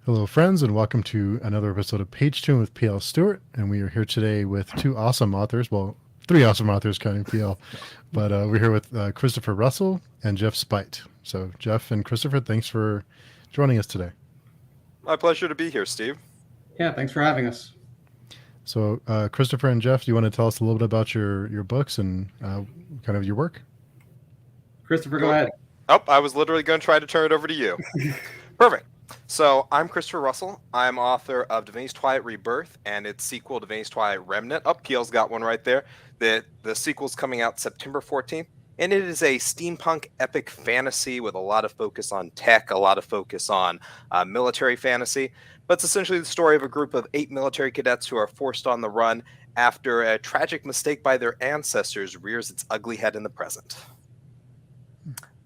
Hello, friends, and welcome to another episode of Page Tune with PL Stuart. And we are here today with two awesome authors. Well, three awesome authors, counting PL. But we're here with Christopher Russell and Jeff Speight. So, Jeff and Christopher, thanks for joining us today. My pleasure to be here, Steve. Yeah, thanks for having us. So, Christopher and Jeff, do you want to tell us a little bit about your books and kind of your work? Christopher, go ahead. Oh, I was literally going to try to turn it over to you. Perfect. So I'm Christopher Russell. I'm author of Divinity's Twilight Rebirth and its sequel, Divinity's Twilight Remnant. Oh, PL's got one right there. The sequel's coming out September 14th. And it is a steampunk epic fantasy with a lot of focus on tech, a lot of focus on military fantasy. But it's essentially the story of a group of 8 military cadets who are forced on the run after a tragic mistake by their ancestors rears its ugly head in the present.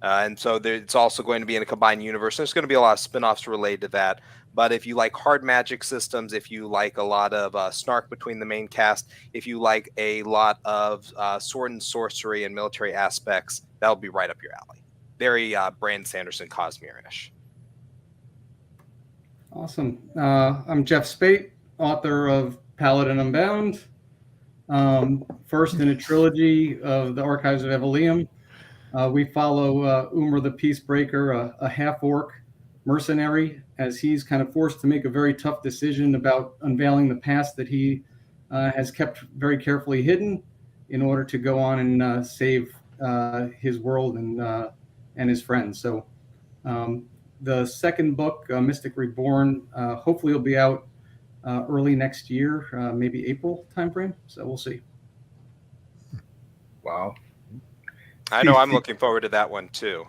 And so it's also going to be in a combined universe. There's going to be a lot of spin-offs related to that. But if you like hard magic systems, if you like a lot of snark between the main cast, if you like a lot of sword and sorcery and military aspects, that'll be right up your alley. Very Brandon Sanderson Cosmere-ish. Awesome. I'm Jeff Speight, author of Paladin Unbound, first in a trilogy of the Archives of Evelium. We follow Umar the Peacebreaker, a half-orc mercenary, as he's kind of forced to make a very tough decision about unveiling the past that he has kept very carefully hidden in order to go on and save his world and his friends. So the second book, Mystic Reborn, hopefully will be out early next year, maybe April timeframe. So we'll see. Wow. I know I'm looking forward to that one too.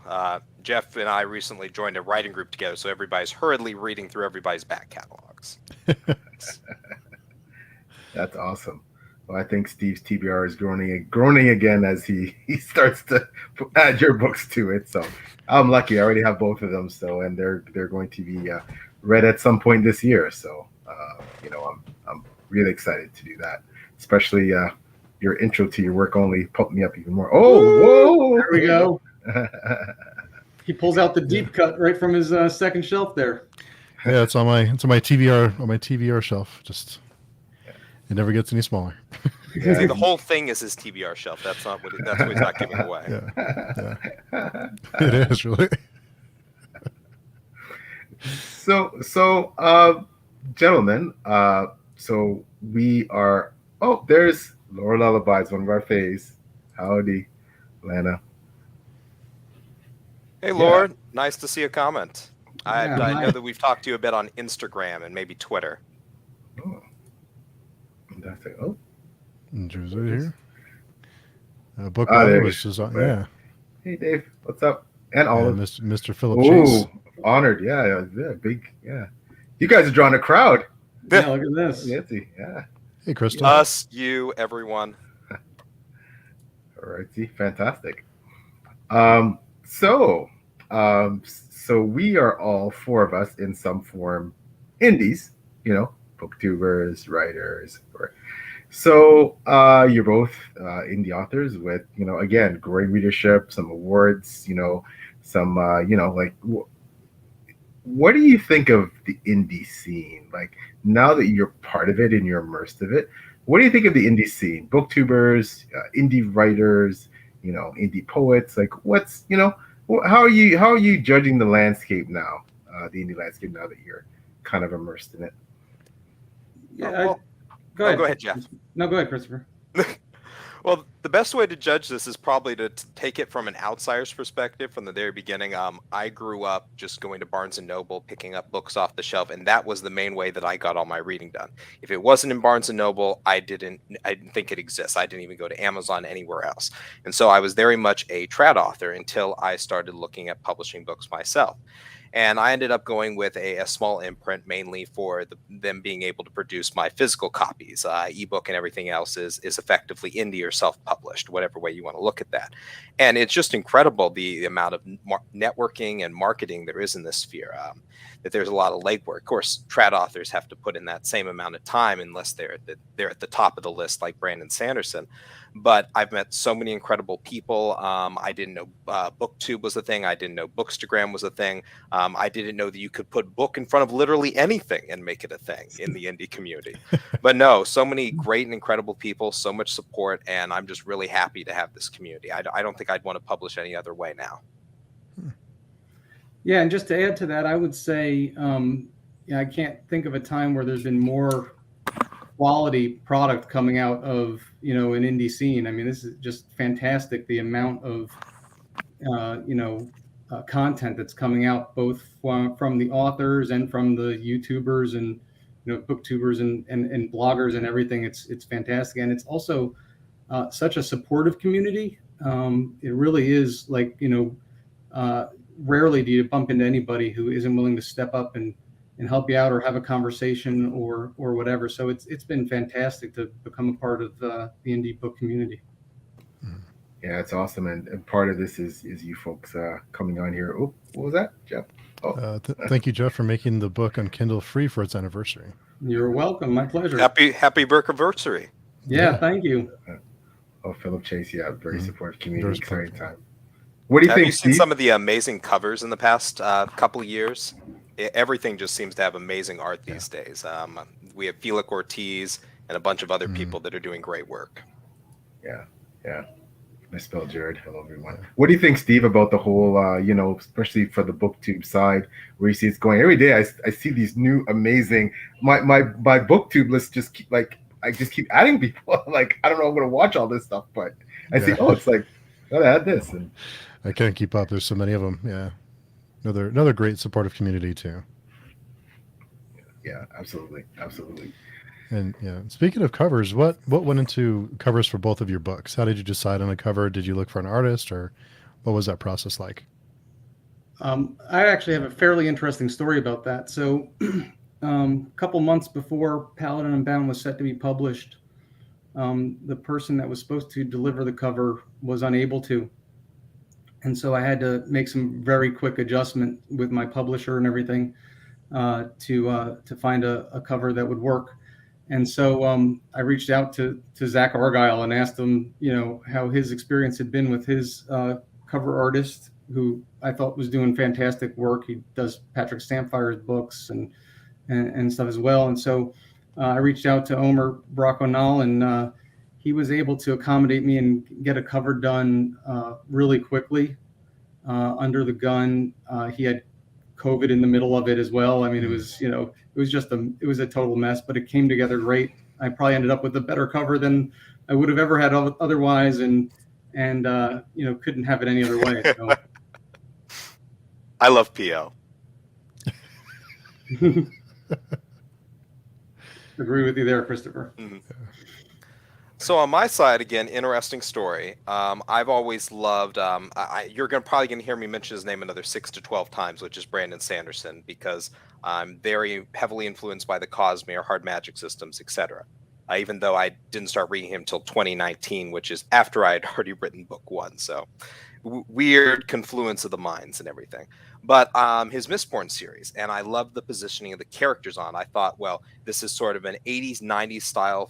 Jeff and I recently joined a writing group together, so everybody's hurriedly reading through everybody's back catalogs. That's awesome. Well, I think Steve's TBR is groaning again as he starts to add your books to it. So I'm lucky. I already have both of them. So and they're going to be read at some point this year. So I'm really excited to do that, especially. Your intro to your work only pumped me up even more. Oh, whoa! There we go. He pulls out the deep cut right from his second shelf there. Yeah, it's on my TBR shelf. Just it never gets any smaller. Yeah. See, the whole thing is his TBR shelf. That's what he's not giving away. Yeah. It is really. So, gentlemen, so we are. Oh, there's Laura Lullaby's one of our faves. Howdy, Lana. Hey, Laura. Yeah. Nice to see a comment. I Yeah, know that we've talked to you a bit on Instagram and maybe Twitter. Oh, fantastic. Oh, Drew's right here. Book there was just on, yeah. Hey, Dave. What's up? And all of Mr. Philip Chase. Honored. Yeah, big. Yeah. You guys are drawing a crowd. Yeah, look at this. Yeah. Hey, Crystal. Us, you, everyone. All righty, fantastic. So we are all four of us in some form indies, booktubers, writers. So you're both indie authors with, again, growing readership, some awards, some, like, what do you think of the indie scene? Like, now that you're part of it and you're immersed in it, what do you think of the indie scene? Booktubers, indie writers, indie poets. Like, what's, how are you judging the landscape now, the indie landscape now that you're kind of immersed in it? Yeah, go ahead, Jeff. No, go ahead, Christopher. Well, the best way to judge this is probably to take it from an outsider's perspective from the very beginning. I grew up just going to Barnes & Noble, picking up books off the shelf, and that was the main way that I got all my reading done. If it wasn't in Barnes & Noble, I didn't think it exists. I didn't even go to Amazon anywhere else. And so I was very much a trad author until I started looking at publishing books myself. And I ended up going with a small imprint, mainly for them being able to produce my physical copies. Ebook and everything else is effectively indie or self-published, whatever way you want to look at that. And it's just incredible the amount of networking and marketing there is in this sphere, that there's a lot of legwork. Of course, trad authors have to put in that same amount of time unless they're at the top of the list like Brandon Sanderson. But I've met so many incredible people. I didn't know BookTube was a thing. I didn't know Bookstagram was a thing. I didn't know that you could put book in front of literally anything and make it a thing in the indie community. But no, so many great and incredible people, so much support, and I'm just really happy to have this community. I don't think I'd want to publish any other way now. Yeah, and just to add to that, I would say, I can't think of a time where there's been more quality product coming out of an indie scene. I mean, this is just fantastic. The amount of content that's coming out, both from the authors and from the YouTubers and booktubers and bloggers and everything. It's fantastic, and it's also such a supportive community. It really is like rarely do you bump into anybody who isn't willing to step up and help you out or have a conversation or whatever. So it's been fantastic to become a part of the indie book community. Yeah, it's awesome, and part of this is you folks coming on here. Oh, what was that, Jeff? Oh, thank you, Jeff, for making the book on Kindle free for its anniversary. You're welcome. My pleasure. Happy Burke-iversary. Yeah, thank you. Oh, Philip Chase, yeah, very supportive community. Very Exciting time. What do you Have think, you seen Steve? some of the amazing covers in the past couple of years? Everything just seems to have amazing art these days. We have Felix Ortiz and a bunch of other people that are doing great work. Yeah. I spelled Jared. Hello, everyone. What do you think, Steve, about the whole, especially for the BookTube side, where you see it's going every day? I see these new amazing. My BookTube list just keep I just keep adding people. Like, I don't know, I'm going to watch all this stuff, but I see, it's like, gotta add this. And I can't keep up. There's so many of them. Yeah. Another great supportive community too. Yeah, absolutely. And speaking of covers, what went into covers for both of your books? How did you decide on a cover? Did you look for an artist, or what was that process like? I actually have a fairly interesting story about that. So a couple months before Paladin Unbound was set to be published, the person that was supposed to deliver the cover was unable to. And so I had to make some very quick adjustment with my publisher and everything to find a cover that would work. And so I reached out to Zach Argyle and asked him, how his experience had been with his cover artist, who I thought was doing fantastic work. He does Patrick Stampfire's books and stuff as well. And so I reached out to Omer Bracconal, and he was able to accommodate me and get a cover done really quickly under the gun. He had COVID in the middle of it as well. I mean, it was a total mess, but it came together great. I probably ended up with a better cover than I would have ever had otherwise, and couldn't have it any other way. So. I love PO. Agree with you there, Christopher. Mm-hmm. So on my side, again, interesting story. I've always loved. You're probably gonna hear me mention his name another 6 to 12 times, which is Brandon Sanderson, because I'm very heavily influenced by the Cosmere, Hard Magic Systems, etc. Even though I didn't start reading him till 2019, which is after I had already written book 1. So weird confluence of the minds and everything. But his Mistborn series, and I love the positioning of the characters on. I thought, well, this is sort of an 80s, 90s style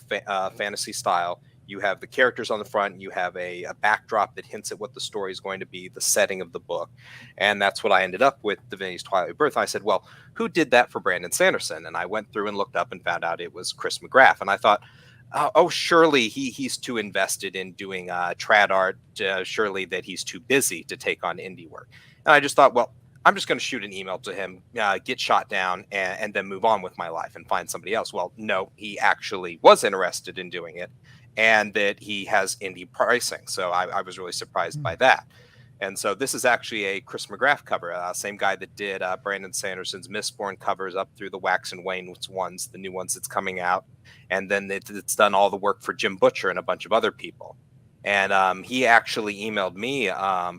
fantasy style. You have the characters on the front, you have a backdrop that hints at what the story is going to be, the setting of the book. And that's what I ended up with Divinity's Twilight Rebirth. I said, well, who did that for Brandon Sanderson? And I went through and looked up and found out it was Chris McGrath. And I thought, surely he's too invested in doing trad art. Surely that he's too busy to take on indie work. And I just thought, well, I'm just going to shoot an email to him, get shot down, and then move on with my life and find somebody else. Well, no, he actually was interested in doing it, and that he has indie pricing. So I was really surprised by that. And so this is actually a Chris McGrath cover, same guy that did Brandon Sanderson's Mistborn covers up through the Wax and Wayne ones, the new ones that's coming out. And then it's done all the work for Jim Butcher and a bunch of other people. And he actually emailed me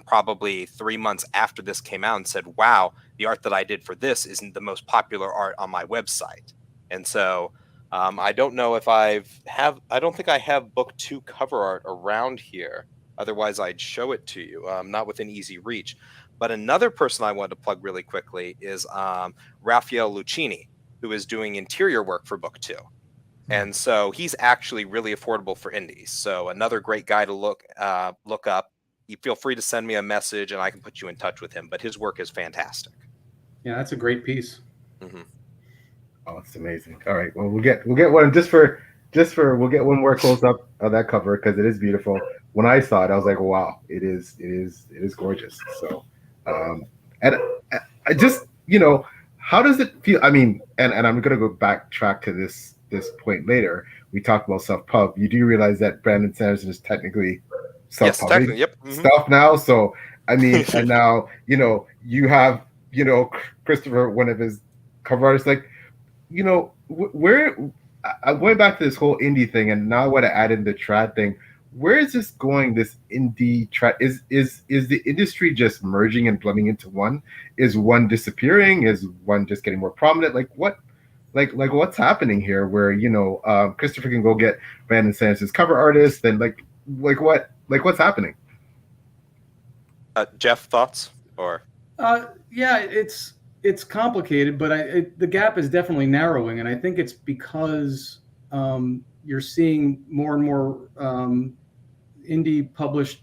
probably 3 months after this came out and said, wow, the art that I did for this isn't the most popular art on my website. And so I don't know if I don't think I have book 2 cover art around here. Otherwise, I'd show it to you, not within easy reach. But another person I wanted to plug really quickly is Raphael Lucchini, who is doing interior work for book 2. And so he's actually really affordable for indies. So another great guy to look up. You feel free to send me a message and I can put you in touch with him. But his work is fantastic. Yeah, that's a great piece. Oh, it's amazing. All right, well, we'll get one just for we'll get one more close up of that cover because it is beautiful. When I saw it, I was like, wow, it is gorgeous. So, and I just how does it feel? I mean, and I'm gonna go backtrack to this point later. We talked about self-pub. You do realize that Brandon Sanderson is technically self-pubbing stuff now. So I mean, and now you have Christopher, one of his cover artists, like where I'm going back to this whole indie thing, and now I want to add in the trad thing. Where is this going? This indie trad is the industry just merging and blending into one? Is one disappearing? Is one just getting more prominent? Like what? Like what's happening here? Where Christopher can go get Brandon Sanderson's cover artist, and like what? Like what's happening? Jeff, thoughts? Or yeah, it's complicated, but the gap is definitely narrowing, and I think it's because you're seeing more and more indie published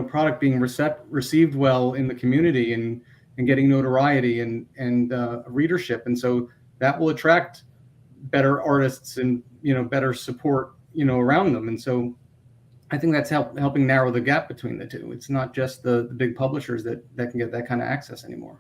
product being received well in the community and getting notoriety and readership, and so that will attract better artists and better support around them, and so I think that's helping narrow the gap between the two. It's not just the big publishers that can get that kind of access anymore.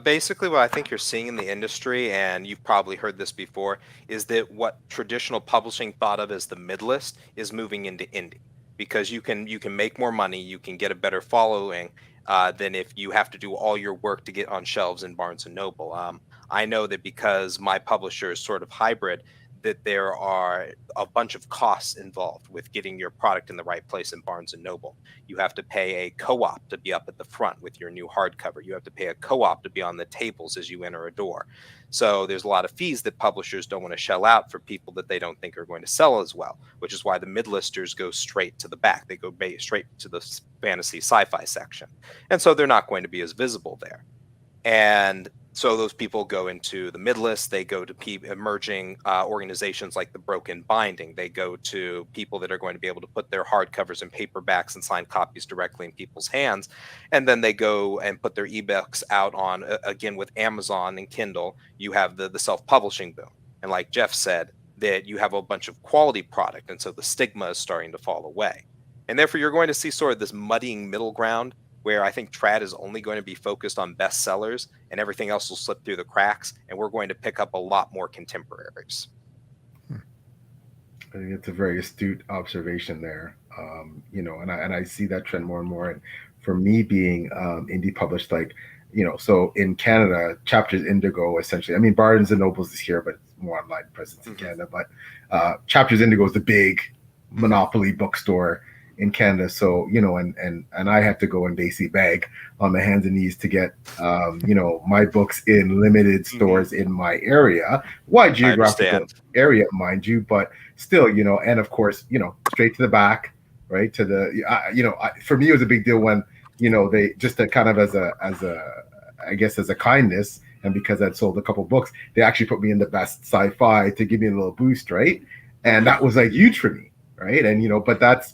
Basically, what I think you're seeing in the industry, and you've probably heard this before, is that what traditional publishing thought of as the mid-list is moving into indie, because you can make more money, you can get a better following than if you have to do all your work to get on shelves in Barnes and Noble. I know that because my publisher is sort of hybrid, that there are a bunch of costs involved with getting your product in the right place in Barnes and Noble. You have to pay a co-op to be up at the front with your new hardcover. You have to pay a co-op to be on the tables as you enter a door. So there's a lot of fees that publishers don't want to shell out for people that they don't think are going to sell as well, which is why the mid-listers go straight to the back. They go straight to the fantasy sci-fi section. And so they're not going to be as visible there. And so those people go into the mid-list. They go to emerging organizations like the Broken Binding. They go to people that are going to be able to put their hardcovers and paperbacks and signed copies directly in people's hands. And then they go and put their ebooks out on, again, with Amazon and Kindle. You have the self-publishing boom. And like Jeff said, that you have a bunch of quality product. And so the stigma is starting to fall away. And therefore, you're going to see sort of this muddying middle ground where I think trad is only going to be focused on bestsellers and everything else will slip through the cracks, and we're going to pick up a lot more contemporaries. I think it's a very astute observation there. And I see that trend more and more. And for me being indie published, so in Canada, Chapters Indigo, essentially, I mean, Barnes and Nobles is here, but it's more online presence in Canada. But Chapters Indigo is the big monopoly bookstore in Canada. So, and I had to go and basically beg on my hands and knees to get, my books in limited stores in my area, wide geographical area, mind you, but still, and of course, straight to the back, right? To the, for me, it was a big deal when, they just kind of as a kindness. And because I'd sold a couple books, they actually put me in the best sci-fi to give me a little boost. Right. And that was like huge for me. Right. And, but that's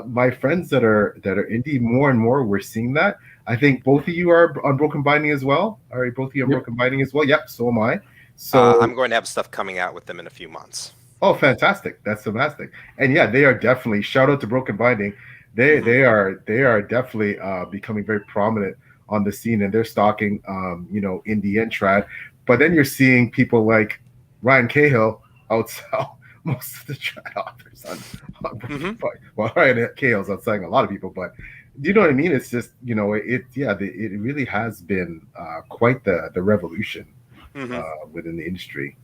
my friends that are indie more and more, we're seeing that. I think both of you are on Broken Binding as well. All right. Both of you on Broken Binding as well. Yep. So am I. So I'm going to have stuff coming out with them in a few months. Oh, fantastic. That's fantastic. And yeah, they are definitely, shout out to Broken Binding. They are definitely becoming very prominent on the scene, and they're stocking, indie and trad. But then you're seeing people like Ryan Cahill outsell most of the trad authors on Broken Binding. Well, Ryan Cahill's outselling a lot of people, but you know what I mean? It's just, it really has been quite the revolution within the industry,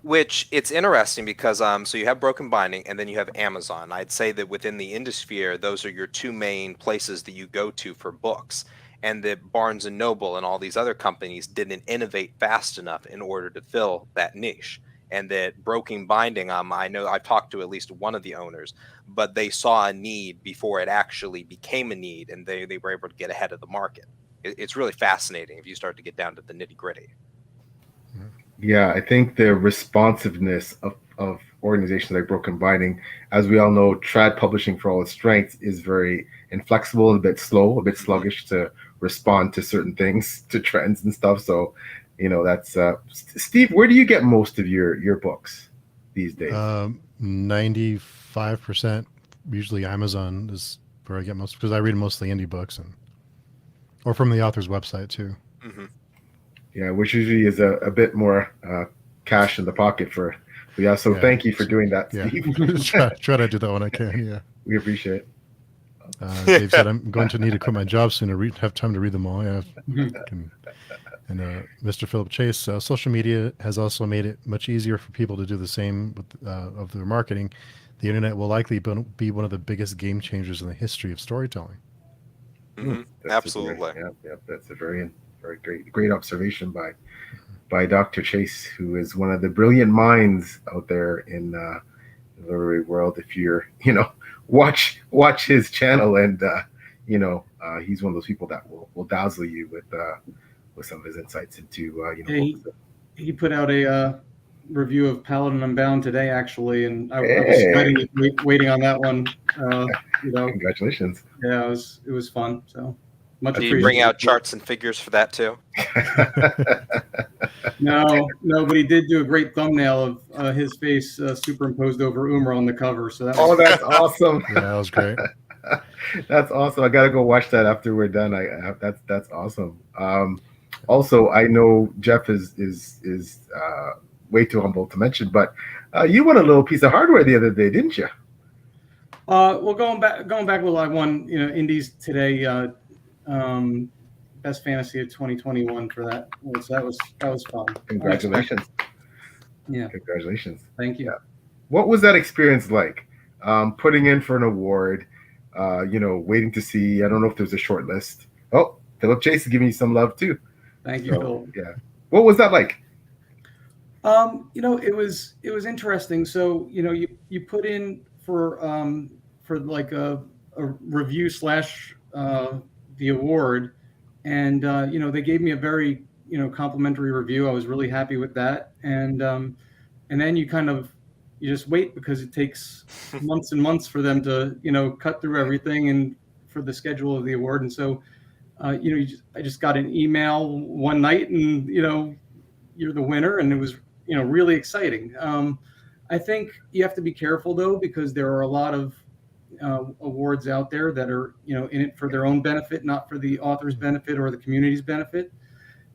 Which it's interesting because so you have Broken Binding and then you have Amazon. I'd say that within the industry, those are your two main places that you go to for books, and that Barnes and Noble and all these other companies didn't innovate fast enough in order to fill that niche. And that Broken Binding, I know I've talked to at least one of the owners, but they saw a need before it actually became a need, and they were able to get ahead of the market. It's really fascinating if you start to get down to the nitty gritty. Yeah, I think the responsiveness of organizations like Broken Binding, as we all know, trad publishing for all its strengths is very inflexible and a bit slow, a bit sluggish to respond to certain things, to trends and stuff. So, that's Steve, where do you get most of your books these days? 95%, usually Amazon is where I get most, because I read mostly indie books, or from the author's website too. Mm-hmm. Yeah, which usually is a bit more cash in the pocket for. Yeah, so thank you for doing that, Yeah, Steve. try to do that when I can. Yeah. We appreciate it. Dave said I'm going to need to quit my job soon to have time to read them all. Yeah. And Mr. Philip Chase, social media has also made it much easier for people to do the same with, of their marketing. The internet will likely be one of the biggest game changers in the history of storytelling. Mm-hmm. Absolutely. That's a very great observation by Dr. Chase, who is one of the brilliant minds out there in the literary world. If you're, watch his channel, and he's one of those people that will dazzle you with some of his insights into he put out a review of Paladin Unbound today, actually, and I was Hey. waiting on that one. Congratulations. Yeah, it was fun. So much Did appreciated. you bring out charts and figures for that too? No, but he did do a great thumbnail of his face superimposed over Umar on the cover. So that was that's awesome. Yeah, that was great. That's awesome. I gotta go watch that after we're done. That's awesome. Also, I know Jeff is way too humble to mention, but you won a little piece of hardware the other day, didn't you? Well, going back a little, I won Indies today, Best Fantasy of 2021 for that. So that was fun. Congratulations. Yeah. Congratulations. Thank you. Yeah. What was that experience like? Putting in for an award, waiting to see. I don't know if there's a short list. Oh, Philip Chase is giving you some love too. Thank you, Phil. Yeah. What was that like? It was interesting. So, you put in for like a review / the award, and they gave me a very complimentary review. I was really happy with that, and then you just wait, because it takes months and months for them to cut through everything and for the schedule of the award. And so I just got an email one night, and you're the winner, and it was really exciting. I think you have to be careful though, because there are a lot of awards out there that are in it for their own benefit, not for the author's benefit or the community's benefit.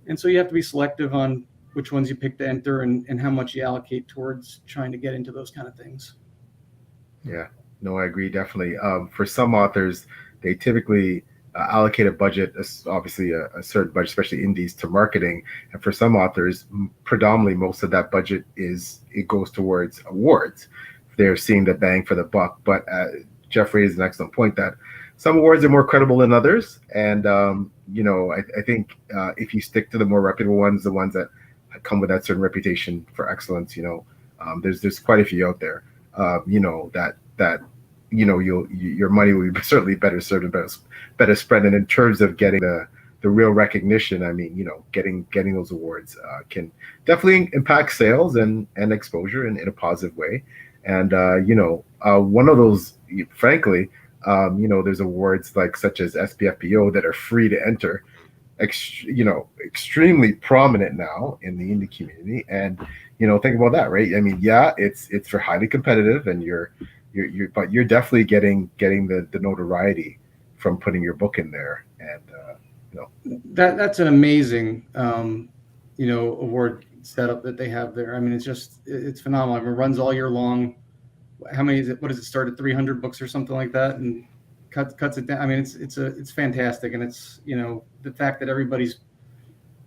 And so you have to be selective on which ones you pick to enter, and how much you allocate towards trying to get into those kind of things. Yeah, no, I agree, definitely. For some authors, they typically allocate a budget, obviously a certain budget, especially indies, to marketing. And for some authors, predominantly most of that budget goes towards awards. They're seeing the bang for the buck. But Jeff raised an excellent point that some awards are more credible than others. And, I think if you stick to the more reputable ones, the ones that come with that certain reputation for excellence, there's quite a few out there, that your money will be certainly better served and better spread. And in terms of getting the real recognition, I mean, getting those awards can definitely impact sales and exposure in a positive way. And one of those, frankly, there's awards such as SPFPO that are free to enter, extremely prominent now in the indie community. And think about that, right? I mean, yeah, it's for highly competitive, and but you're definitely getting the notoriety from putting your book in there. And that's an amazing award setup that they have there. I mean, it's phenomenal. I mean, it runs all year long. How many is it? What does it start at? 300 books or something like that, and cuts it down. I mean, it's fantastic, and it's the fact that everybody's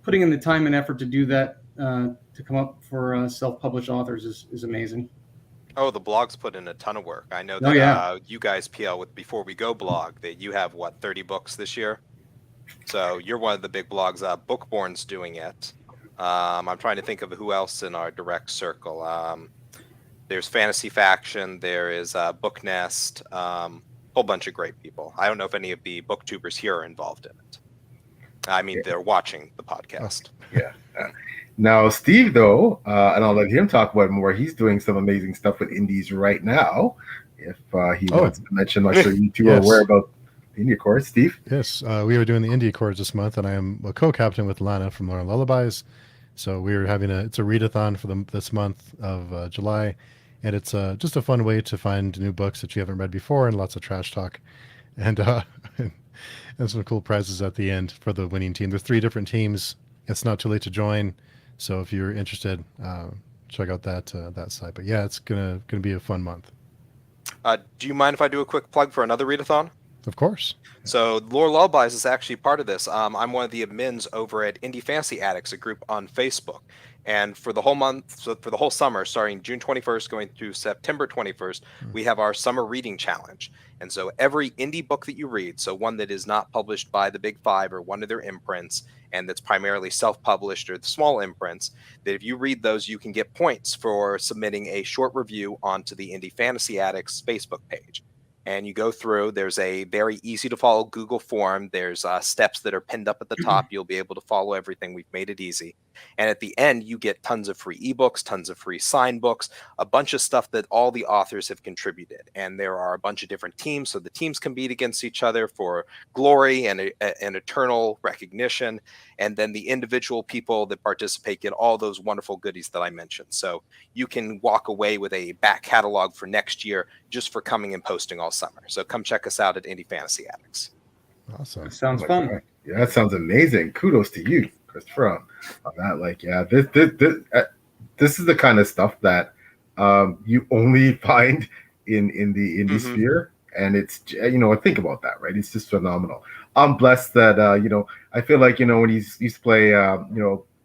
putting in the time and effort to do that, to come up for self-published authors is amazing. Oh, the blog's put in a ton of work. I know that you guys, PL, with Before We Go blog, that you have 30 books this year. So you're one of the big blogs. Bookborn's doing it. I'm trying to think of who else in our direct circle. There's Fantasy Faction. There is Book Nest. Whole bunch of great people. I don't know if any of the booktubers here are involved in it. I mean, they're watching the podcast. Yeah. Now, Steve, though, and I'll let him talk about it more. He's doing some amazing stuff with indies right now. If he wants to mention, I'm sure you two are aware Yes. about the indie course. Steve? Yes, we are doing the Indie Accords this month, and I am a co-captain with Lana from Lauren Lullabies. So we are having it's a readathon for this month of July, and it's just a fun way to find new books that you haven't read before, and lots of trash talk, and and some cool prizes at the end for the winning team. There's 3 different teams. It's not too late to join, so if you're interested, check out that site. But yeah, it's gonna be a fun month. Do you mind if I do a quick plug for another readathon? Of course. So Lore Lullabies is actually part of this. I'm one of the admins over at Indie Fantasy Addicts, a group on Facebook. And for the whole month, so for the whole summer, starting June 21st going through September 21st, we have our summer reading challenge. And so every indie book that you read, so one that is not published by the Big Five or one of their imprints, and that's primarily self-published or the small imprints, that if you read those, you can get points for submitting a short review onto the Indie Fantasy Addicts Facebook page. And you go through, there's a very easy to follow Google form. There's steps that are pinned up at the top. You'll be able to follow everything. We've made it easy. And at the end, you get tons of free ebooks, tons of free signed books, a bunch of stuff that all the authors have contributed. And there are a bunch of different teams. So the teams compete against each other for glory and an eternal recognition. And then the individual people that participate get all those wonderful goodies that I mentioned. So you can walk away with a back catalog for next year just for coming and posting all summer. So come check us out at Indie Fantasy Addicts. Awesome. Sounds fun. Yeah, that sounds amazing. Kudos to you, Christopher, on that. Like, yeah, this is the kind of stuff that you only find in the indie sphere, and it's think about that, right? It's just phenomenal. I'm blessed that I feel like when you used to play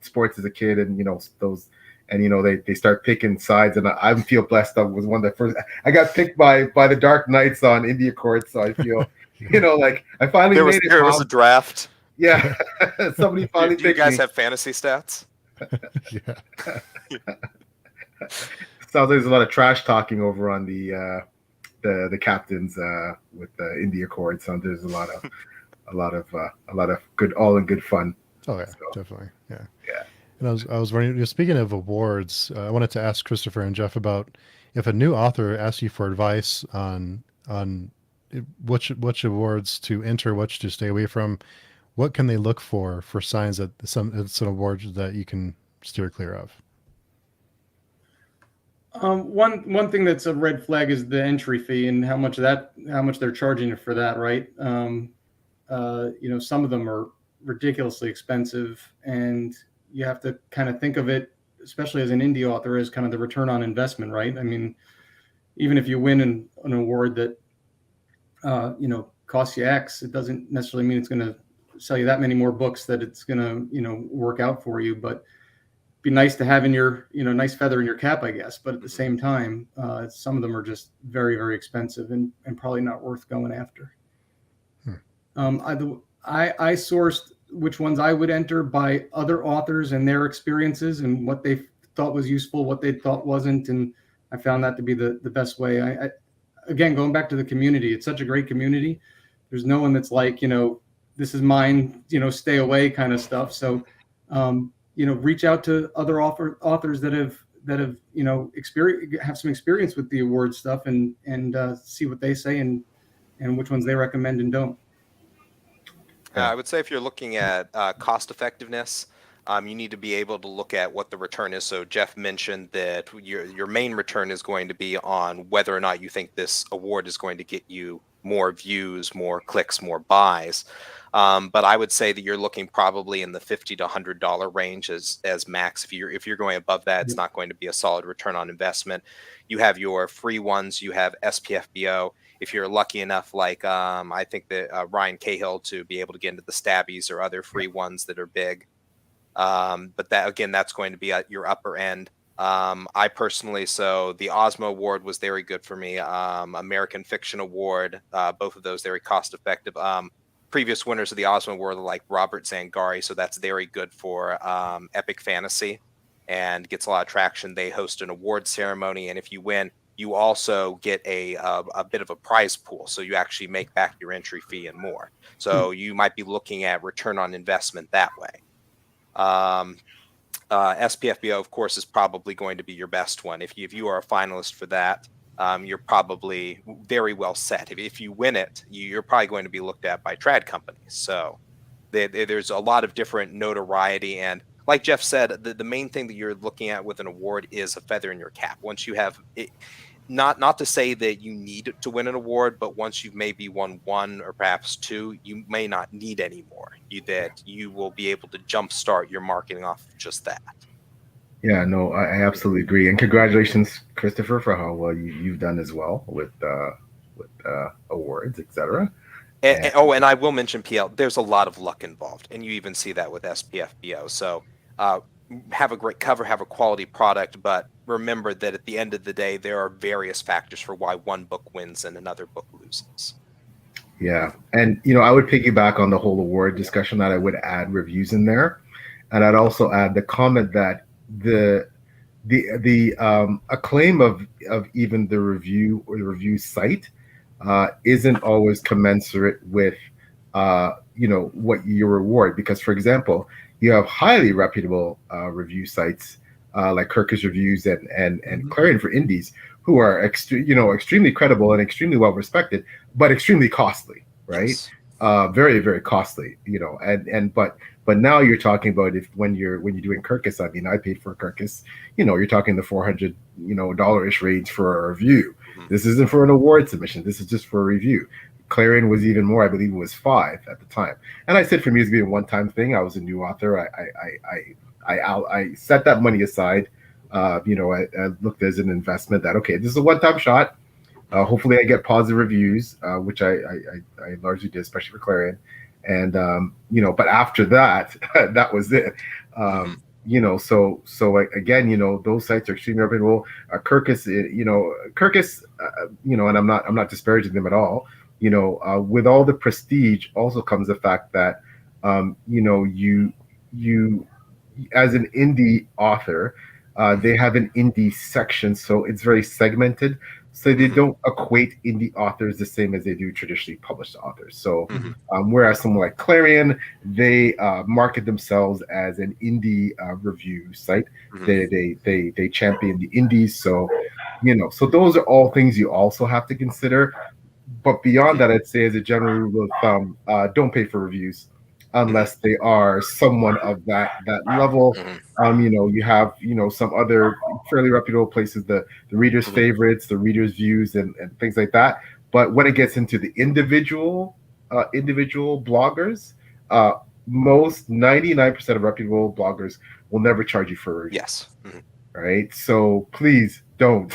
sports as a kid, and those. And they start picking sides, and I feel blessed. I was one of the first. I got picked by the Dark Knights on India Court, so I feel, like I finally made it. There was a draft. Yeah, somebody finally. Do you guys have fantasy stats? Yeah. Sounds like there's a lot of trash talking over on the captains with the India Court. So there's a lot of good fun. Oh yeah, definitely. Yeah. And I was wondering, speaking of awards, I wanted to ask Christopher and Jeff about if a new author asks you for advice on which awards to enter, which to stay away from. What can they look for signs that it's an award that you can steer clear of? One thing that's a red flag is the entry fee and how much they're charging for that, right? Some of them are ridiculously expensive, and you have to kind of think of it, especially as an indie author, as kind of the return on investment, right? I mean, even if you win an award that costs you X, it doesn't necessarily mean it's going to sell you that many more books that it's going to work out for you. But it'd be nice to have in your nice feather in your cap, I guess. But at the same time, some of them are just very, very expensive and probably not worth going after. I sourced which ones I would enter by other authors and their experiences and what they thought was useful, what they thought wasn't. And I found that to be the best way. I again, going back to the community, it's such a great community. There's no one that's like, this is mine, stay away kind of stuff. So, reach out to other authors that have have some experience with the award stuff and see what they say and which ones they recommend and don't. I would say if you're looking at cost effectiveness, you need to be able to look at what the return is. So Jeff mentioned that your main return is going to be on whether or not you think this award is going to get you more views, more clicks, more buys. But I would say that you're looking probably in the $50 to $100 range as max. If you're going above that, it's not going to be a solid return on investment. You have your free ones. You have SPFBO. If you're lucky enough, like I think that Ryan Cahill, to be able to get into the Stabbies or other free ones that are big. But that's going to be at your upper end. I personally, so the Ozma Award was very good for me. American Fiction Award, both of those very cost effective. Previous winners of the Ozma Award are like Robert Zangari, so that's very good for epic fantasy and gets a lot of traction. They host an award ceremony, and if you win, you also get a bit of a prize pool, so you actually make back your entry fee and more. So you might be looking at return on investment that way. SPFBO, of course, is probably going to be your best one. If you are a finalist for that, you're probably very well set. If you win it, you're probably going to be looked at by trad companies. So there's a lot of different notoriety. And like Jeff said, the main thing that you're looking at with an award is a feather in your cap. Once you have it, not to say that you need to win an award, but once you've maybe won one or perhaps two, you may not need any more. You will be able to jumpstart your marketing off of just that. Yeah, no, I absolutely agree. And congratulations, Christopher, for how well you've done as well with awards, etc. And I will mention PL. There's a lot of luck involved, and you even see that with SPFBO. So have a great cover, have a quality product, but remember that at the end of the day, there are various factors for why one book wins and another book loses. Yeah, and I would piggyback on the whole award discussion that I would add reviews in there, and I'd also add the comment that the acclaim of even the review or the review site isn't always commensurate with what you reward, because for example, you have highly reputable review sites like Kirkus Reviews and Clarion for indies, who are extremely credible and extremely well respected, but extremely costly, right? Yes. Very, very costly, but now you're talking about when you're doing Kirkus. I mean, I paid for Kirkus. You're talking the $400 dollar-ish range for a review. Mm-hmm. This isn't for an award submission. This is just for a review. Clarion was even more. I believe it was $5 at the time. And I said for me, it's being a one-time thing. I was a new author. I set that money aside. I looked as an investment that, okay, this is a one-time shot. Hopefully I get positive reviews, which I largely did, especially for Clarion. And, but after that, that was it. So again, those sites are extremely reputable. Kirkus, and I'm not disparaging them at all. With all the prestige also comes the fact that, you as an indie author, they have an indie section, so it's very segmented. So they don't equate indie authors the same as they do traditionally published authors. So whereas someone like Clarion, they market themselves as an indie review site. They champion the indies. So, so those are all things you also have to consider. But beyond that, I'd say as a general rule of thumb, don't pay for reviews unless they are someone of that level. You have some other fairly reputable places, the readers' favorites, the readers' views, and things like that. But when it gets into the individual bloggers, most 99% of reputable bloggers will never charge you for a review. Yes. Right. So please don't.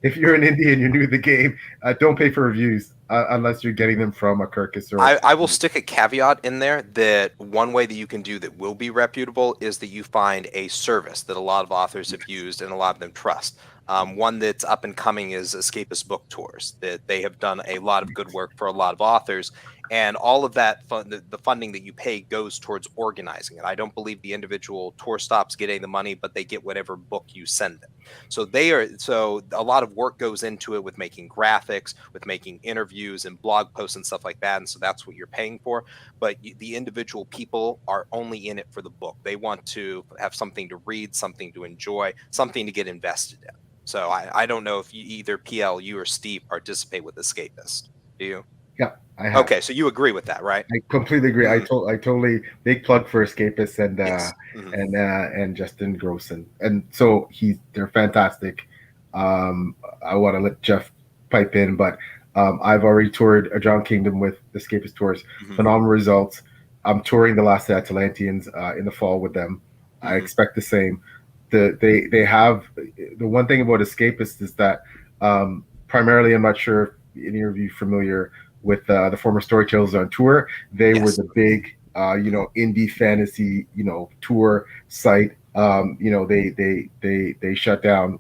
If you're an indie and you're new to the game, don't pay for reviews. Unless you're getting them from a Kirkus or I will stick a caveat in there that one way that you can do that will be reputable is that you find a service that a lot of authors have used and a lot of them trust. One that's up and coming is Escapist Book Tours. That they have done a lot of good work for a lot of authors, and all of that the funding that you pay goes towards organizing it. I don't believe the individual tour stops get any of the money, but they get whatever book you send them. So a lot of work goes into it with making graphics, with making interviews and blog posts and stuff like that. And so that's what you're paying for. But the individual people are only in it for the book. They want to have something to read, something to enjoy, something to get invested in. So I don't know if either PL, you or Steve participate with Escapist. Do you? Yeah, I have. Okay, so you agree with that, right? I completely agree. I totally big plug for Escapist and Yes. and Justin Grossen, and so they're fantastic. I want to let Jeff pipe in, but I've already toured Drowned Kingdom with the Escapist tours. Phenomenal results. I'm touring the Last Atalanteans in the fall with them. I expect the same. They have the one thing about Escapist is that primarily, I'm not sure if any of you familiar with the former Storytellers on tour. They were the big indie fantasy tour site. They shut down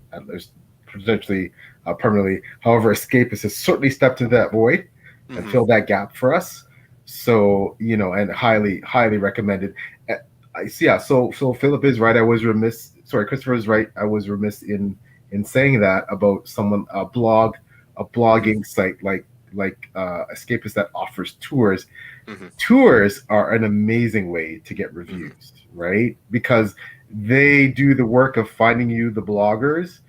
potentially permanently. However, Escapist has certainly stepped into that void and filled that gap for us. So and highly recommended. So Philip is right. I was remiss. Sorry, Christopher is right. I was remiss in saying that about a blogging site like Escapist that offers tours. Tours are an amazing way to get reviews, right? Because they do the work of finding you the bloggers,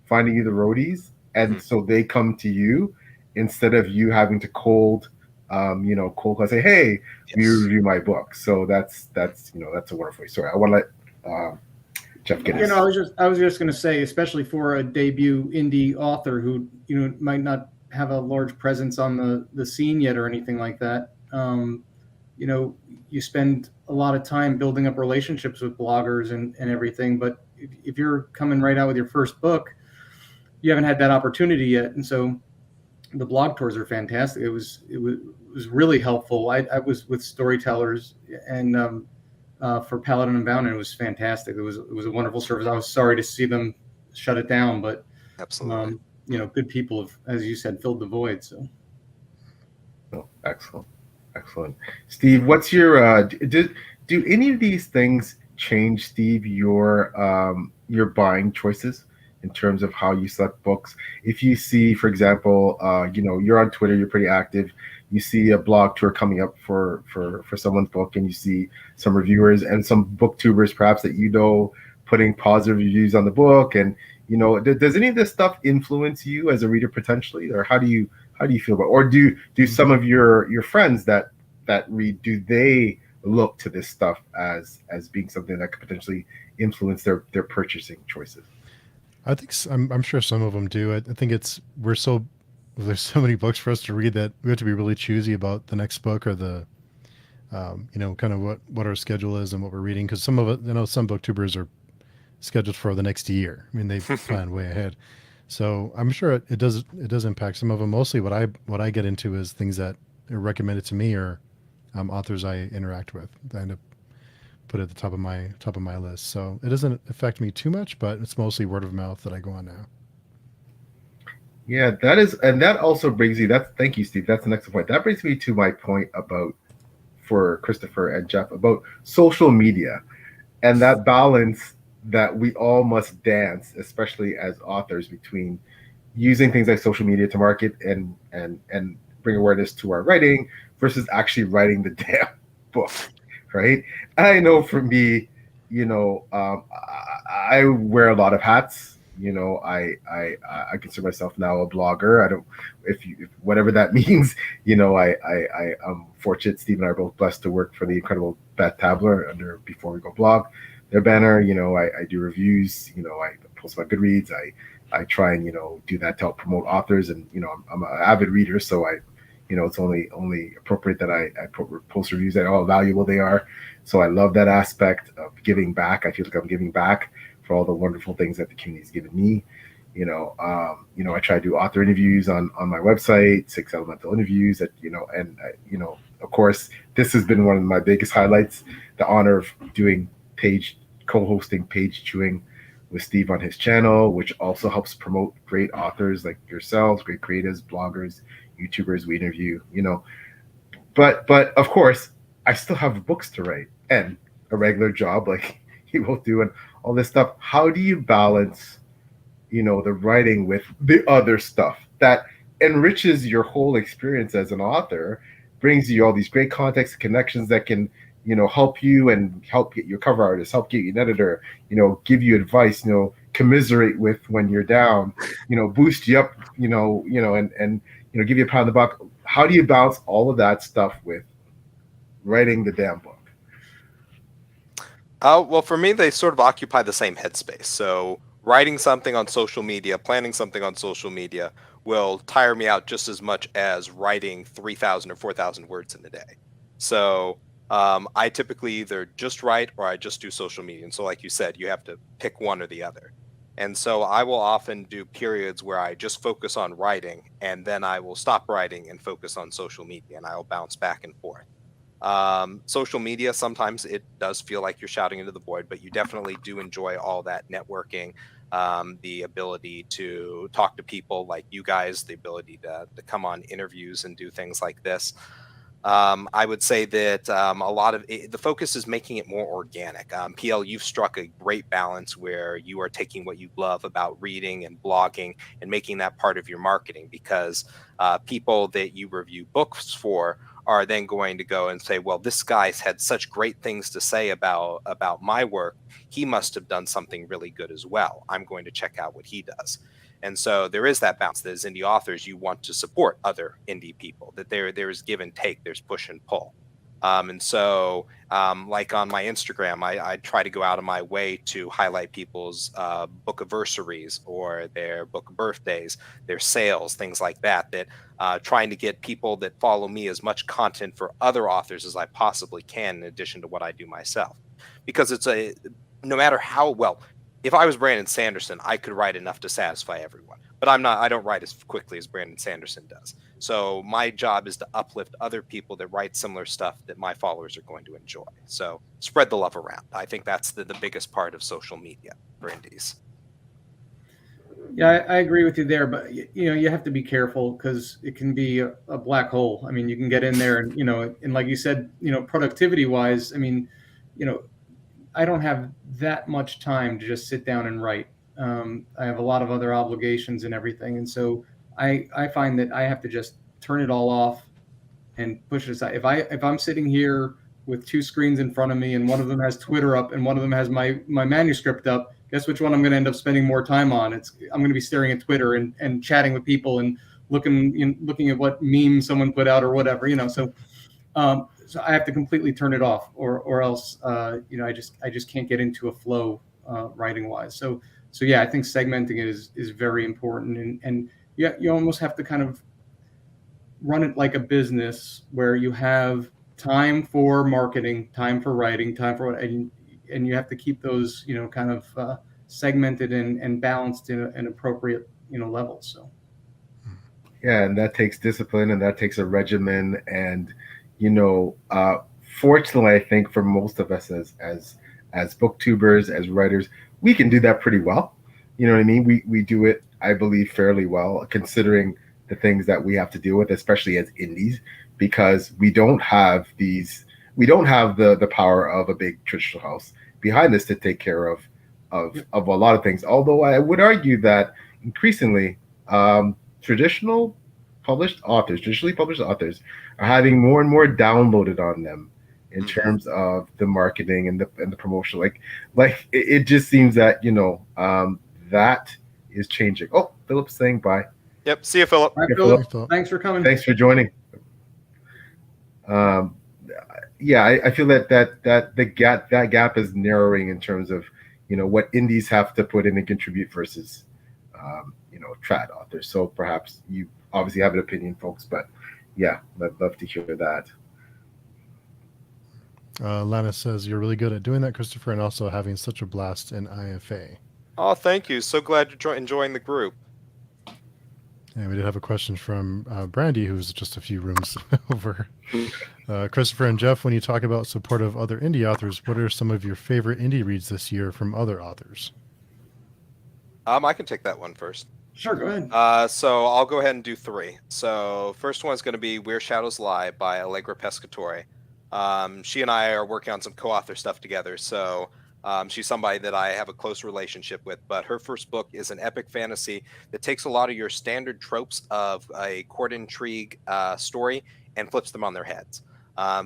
finding you the roadies, and so they come to you instead of you having to cold cold call, say, hey, will you Yes. review my book? So that's that's a wonderful story. I want to let Jeff get his. I was just going to say, especially for a debut indie author who might not have a large presence on the scene yet or anything like that. You spend a lot of time building up relationships with bloggers and everything. But if you're coming right out with your first book, you haven't had that opportunity yet. And so the blog tours are fantastic. It was really helpful. I was with storytellers and for Paladin Unbound, and it was fantastic. It was a wonderful service. I was sorry to see them shut it down, but Absolutely. Good people have, as you said, filled the void. So, Excellent. Steve, what's your do any of these things change, Steve, your buying choices in terms of how you select books? If you see, for example, you're on Twitter, you're pretty active, you see a blog tour coming up for someone's book, and you see some reviewers and some booktubers perhaps that putting positive reviews on the book, and does any of this stuff influence you as a reader potentially, or how do you feel about, or do some of your friends that read, do they look to this stuff as being something that could potentially influence their purchasing choices? I think I'm sure some of them do. I think there's so many books for us to read that we have to be really choosy about the next book or the kind of what our schedule is and what we're reading, because some of it, some booktubers are scheduled for the next year. I mean, they plan way ahead. So I'm sure it does impact some of them. Mostly what I get into is things that are recommended to me or authors I interact with. I end up put at the top of my list. So it doesn't affect me too much, but it's mostly word of mouth that I go on now. Yeah, that is, and that also brings you. Thank you, Steve. That's the next point. That brings me to my point about, for Christopher and Jeff, about social media and that balance that we all must dance, especially as authors, between using things like social media to market and bring awareness to our writing versus actually writing the damn book, right? I know for me, I wear a lot of hats. I consider myself now a blogger. I don't, if whatever that means. I'm fortunate. Steve and I are both blessed to work for the incredible Beth Tabler under Before We Go Blog, their banner. I do reviews. I post my Goodreads. I try and do that to help promote authors, and I'm an avid reader, so it's only appropriate that I post reviews that how valuable they are. So I love that aspect of giving back. I feel like I'm giving back for all the wonderful things that the community's given me. I try to do author interviews on my website, 6 Elemental interviews that, of course, this has been one of my biggest highlights, the honor of doing co-hosting Page Chewing with Steve on his channel, which also helps promote great authors like yourselves, great creatives, bloggers, YouTubers we interview, but of course I still have books to write and a regular job like you both do and all this stuff. How do you balance, the writing with the other stuff that enriches your whole experience as an author, brings you all these great context connections that can, help you and help get your cover artist, help get you an editor, give you advice, commiserate with when you're down, boost you up, and give you a pat on the back. How do you balance all of that stuff with writing the damn book? Well, for me, they sort of occupy the same headspace. So writing something on social media, planning something on social media will tire me out just as much as writing 3,000 or 4,000 words in a day. So I typically either just write or I just do social media. And so like you said, you have to pick one or the other. And so I will often do periods where I just focus on writing, and then I will stop writing and focus on social media, and I'll bounce back and forth. Social media, sometimes it does feel like you're shouting into the void, but you definitely do enjoy all that networking, the ability to talk to people like you guys, the ability to come on interviews and do things like this. I would say that a lot of the focus is making it more organic. PL, you've struck a great balance where you are taking what you love about reading and blogging and making that part of your marketing, because people that you review books for are then going to go and say, well, this guy's had such great things to say about my work. He must have done something really good as well. I'm going to check out what he does. And so there is that balance that as indie authors, you want to support other indie people, that there's give and take, there's push and pull. And so, like on my Instagram, I try to go out of my way to highlight people's book anniversaries or their book birthdays, their sales, things like that, trying to get people that follow me as much content for other authors as I possibly can, in addition to what I do myself. Because no matter how well, if I was Brandon Sanderson, I could write enough to satisfy everyone. But I don't write as quickly as Brandon Sanderson does. So my job is to uplift other people that write similar stuff that my followers are going to enjoy. So spread the love around. I think that's the biggest part of social media for indies. Yeah, I agree with you there, but you have to be careful because it can be a black hole. I mean, you can get in there and like you said, productivity wise, I mean, I don't have that much time to just sit down and write. I have a lot of other obligations and everything. And so I find that I have to just turn it all off and push it aside. If I'm sitting here with two screens in front of me and one of them has Twitter up and one of them has my manuscript up, guess which one I'm going to end up spending more time on? I'm going to be staring at Twitter and chatting with people and looking at what meme someone put out or whatever, So I have to completely turn it off, or else I just can't get into a flow writing wise. So yeah, I think segmenting it is very important, and you almost have to kind of run it like a business where you have time for marketing, time for writing, and you have to keep those kind of segmented and balanced in an appropriate level. So Yeah, and that takes discipline and that takes a regimen. And fortunately, I think for most of us as booktubers, as writers, we can do that pretty well. You know what I mean? We do it, I believe, fairly well, considering the things that we have to deal with, especially as indies, because we don't have the power of a big traditional house behind us to take care of a lot of things. Although I would argue that increasingly, traditionally published authors are having more and more downloaded on them in terms of the marketing and the promotion. Like it just seems that that is changing. Oh, Philip's saying bye. Yep. See you, Philip. All right, Yeah, Philip, Philip. thanks for coming. Thanks for joining. Yeah, I feel that that gap is narrowing in terms of what indies have to put in and contribute versus trad authors. So perhaps you obviously have an opinion, folks, but yeah, I'd love to hear that. Lana says you're really good at doing that, Christopher, and also having such a blast in IFA. Oh, thank you. So glad you're enjoying the group. And we did have a question from Brandy, who's just a few rooms over. Christopher and Jeff, when you talk about support of other indie authors, what are some of your favorite indie reads this year from other authors? I can take that one first. Sure, go ahead. So I'll go ahead and do three. So first one is going to be Where Shadows Lie by Allegra Pescatore. She and I are working on some co-author stuff together. So she's somebody that I have a close relationship with, but her first book is an epic fantasy that takes a lot of your standard tropes of a court intrigue story and flips them on their heads.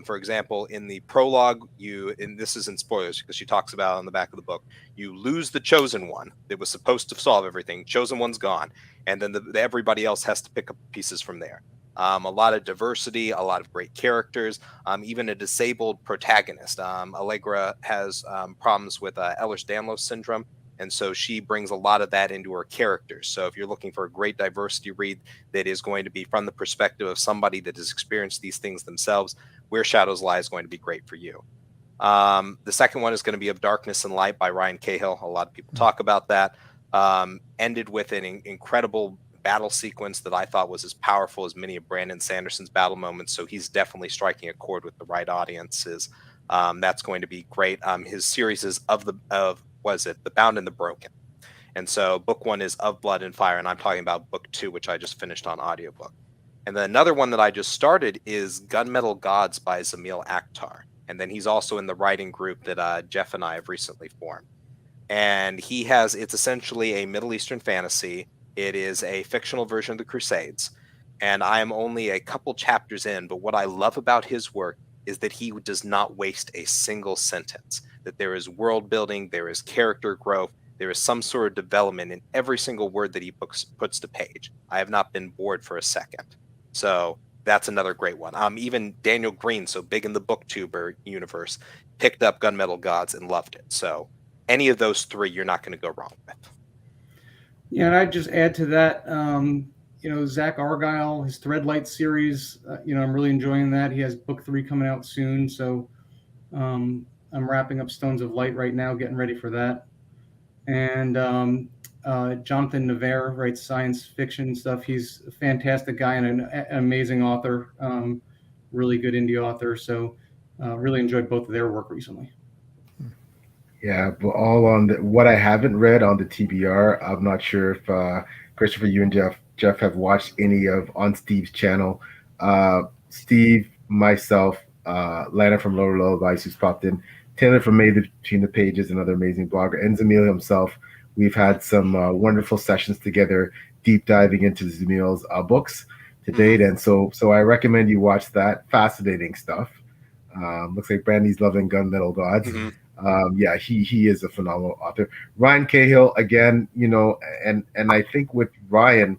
For example, in the prologue, and this is in spoilers because she talks about it on the back of the book, you lose the chosen one that was supposed to solve everything. Chosen one's gone. And then everybody else has to pick up pieces from there. A lot of diversity, a lot of great characters, even a disabled protagonist. Allegra has problems with Ehlers-Danlos syndrome, and so she brings a lot of that into her characters. So if you're looking for a great diversity read that is going to be from the perspective of somebody that has experienced these things themselves, Where Shadows Lie is going to be great for you. The second one is going to be Of Darkness and Light by Ryan Cahill. A lot of people talk about that. Ended with an incredible battle sequence that I thought was as powerful as many of Brandon Sanderson's battle moments. So he's definitely striking a chord with the right audiences. That's going to be great. His series is The Bound and the Broken. And so book one is Of Blood and Fire. And I'm talking about book two, which I just finished on audiobook. And then another one that I just started is Gunmetal Gods by Zamil Akhtar. And then he's also in the writing group that Jeff and I have recently formed. And it's essentially a Middle Eastern fantasy. It is a fictional version of the Crusades. and I am only a couple chapters in, but what I love about his work is that he does not waste a single sentence, that there is world building, there is character growth, there is some sort of development in every single word that he puts to page. I have not been bored for a second. So that's another great one. Even Daniel Green, so big in the booktuber universe, picked up Gunmetal Gods and loved it. So any of those three, you're not going to go wrong with. Yeah, and I'd just add to that, Zach Argyle, his Threadlight series, I'm really enjoying that. He has book 3 coming out soon. So I'm wrapping up Stones of Light right now, getting ready for that. And Jonathan Navarre writes science fiction stuff. He's a fantastic guy and an amazing author, really good indie author. So really enjoyed both of their work recently. Yeah, but all on what I haven't read on the TBR. I'm not sure if Christopher, you and Jeff have watched any of on Steve's channel. Steve, myself, Lana from Lower Lullabies, who's popped in, Taylor from Made Between the Pages, another amazing blogger, and Zamil himself. We've had some wonderful sessions together, deep diving into Zamil's books to date, and so I recommend you watch that. Fascinating stuff. Looks like Brandy's loving Gunmetal Gods. Yeah, he is a phenomenal author. Ryan Cahill, again, and I think with Ryan,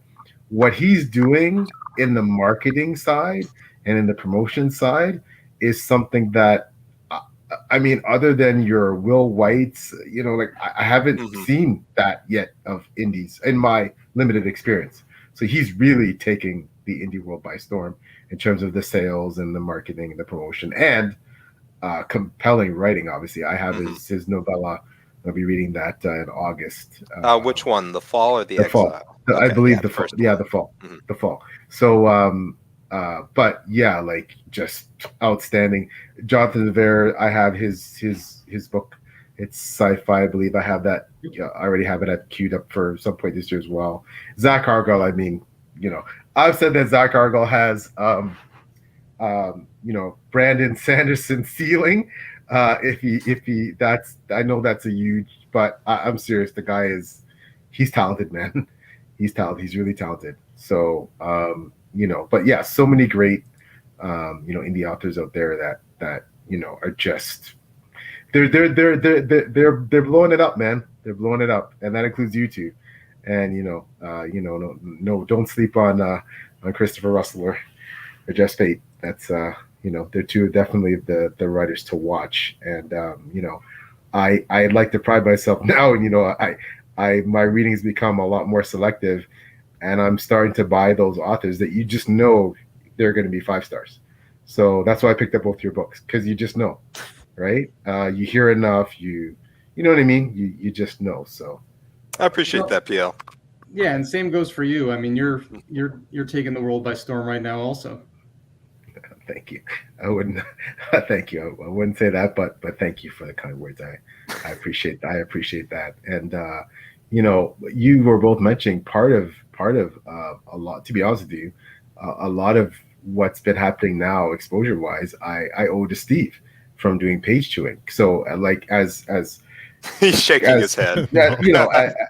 what he's doing in the marketing side and in the promotion side is something that, I mean, other than your Will Whites, I haven't seen that yet of indies in my limited experience. So he's really taking the indie world by storm in terms of the sales and the marketing and the promotion and compelling writing. Obviously, I have his novella. I'll be reading that in August. Which one, the fall or the fall? exile? I believe yeah, the fall. one. Yeah, the fall. The fall. So, but yeah, like just outstanding. Jonathan Navarre, I have his book. It's sci-fi, I believe. I have that. I already have it queued up for some point this year as well. Zach Argyle, I mean, I've said that Zach Argyle has Brandon Sanderson ceiling. If he I know that's a huge, but I'm serious. The guy he's talented, man. He's talented. He's really talented. So, but yeah, so many great, indie authors out there that are just, they're blowing it up, man. They're blowing it up. And that includes you two. And, no, don't sleep on Christopher Russell or Jeff Speight. That's, they're two definitely the writers to watch. And, I'd like to pride myself now. And, my readings become a lot more selective, and I'm starting to buy those authors that you just know they're going to be 5 stars. So that's why I picked up both your books, because you just know, right? You hear enough, you know what I mean? You just know. So I appreciate that, PL. Yeah, and same goes for you. I mean, you're taking the world by storm right now, also. Thank you. I wouldn't. Thank you. I wouldn't say that, but thank you for the kind words. I appreciate. I appreciate that. And you were both mentioning part of a lot. To be honest with you, a lot of what's been happening now, exposure wise, I owe to Steve from doing page chewing. So as he's shaking his head.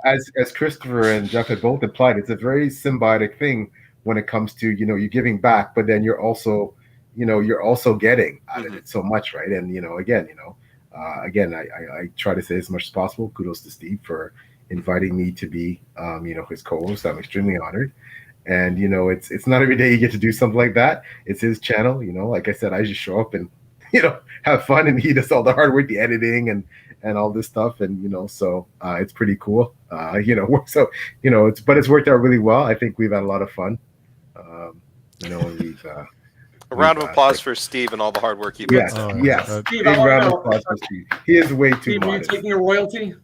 As Christopher and Jeff had both implied, it's a very symbiotic thing when it comes to you're giving back, but then you're also getting out of it so much, right? And again, I try to say as much as possible. Kudos to Steve for inviting me to be his co-host. I'm extremely honored. And it's not every day you get to do something like that. It's his channel. Like I said, I just show up and have fun, and he does all the hard work, the editing and all this stuff, and so it's pretty cool. So it's worked out really well. I think we've had a lot of fun. We've a round of applause for Steve and all the hard work he puts in. Yes. Steve, Big round of applause for Steve. He is way too Steve, are you modest. taking a royalty?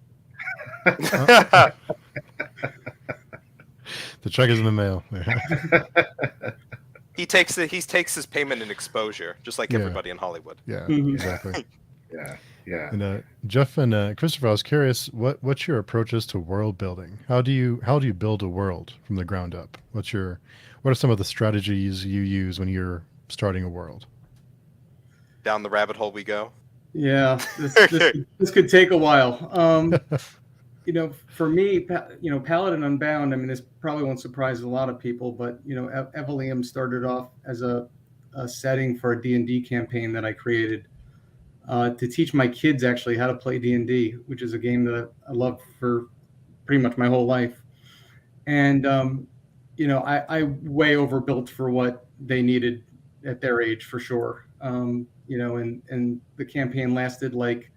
The check is in the mail. He takes his payment in exposure, just like everybody in Hollywood. Yeah, Mhm. exactly. Yeah. And Jeff and Christopher, I was curious, what's your approaches to world building? How do you build a world from the ground up? What are some of the strategies you use when you're starting a world? Down the rabbit hole we go. Yeah, this could take a while. For me, Paladin Unbound, I mean, this probably won't surprise a lot of people, but, Evelium started off as a setting for a D&D campaign that I created to teach my kids actually how to play D&D, which is a game that I loved for pretty much my whole life. And, I way overbuilt for what they needed at their age for sure. And the campaign lasted like,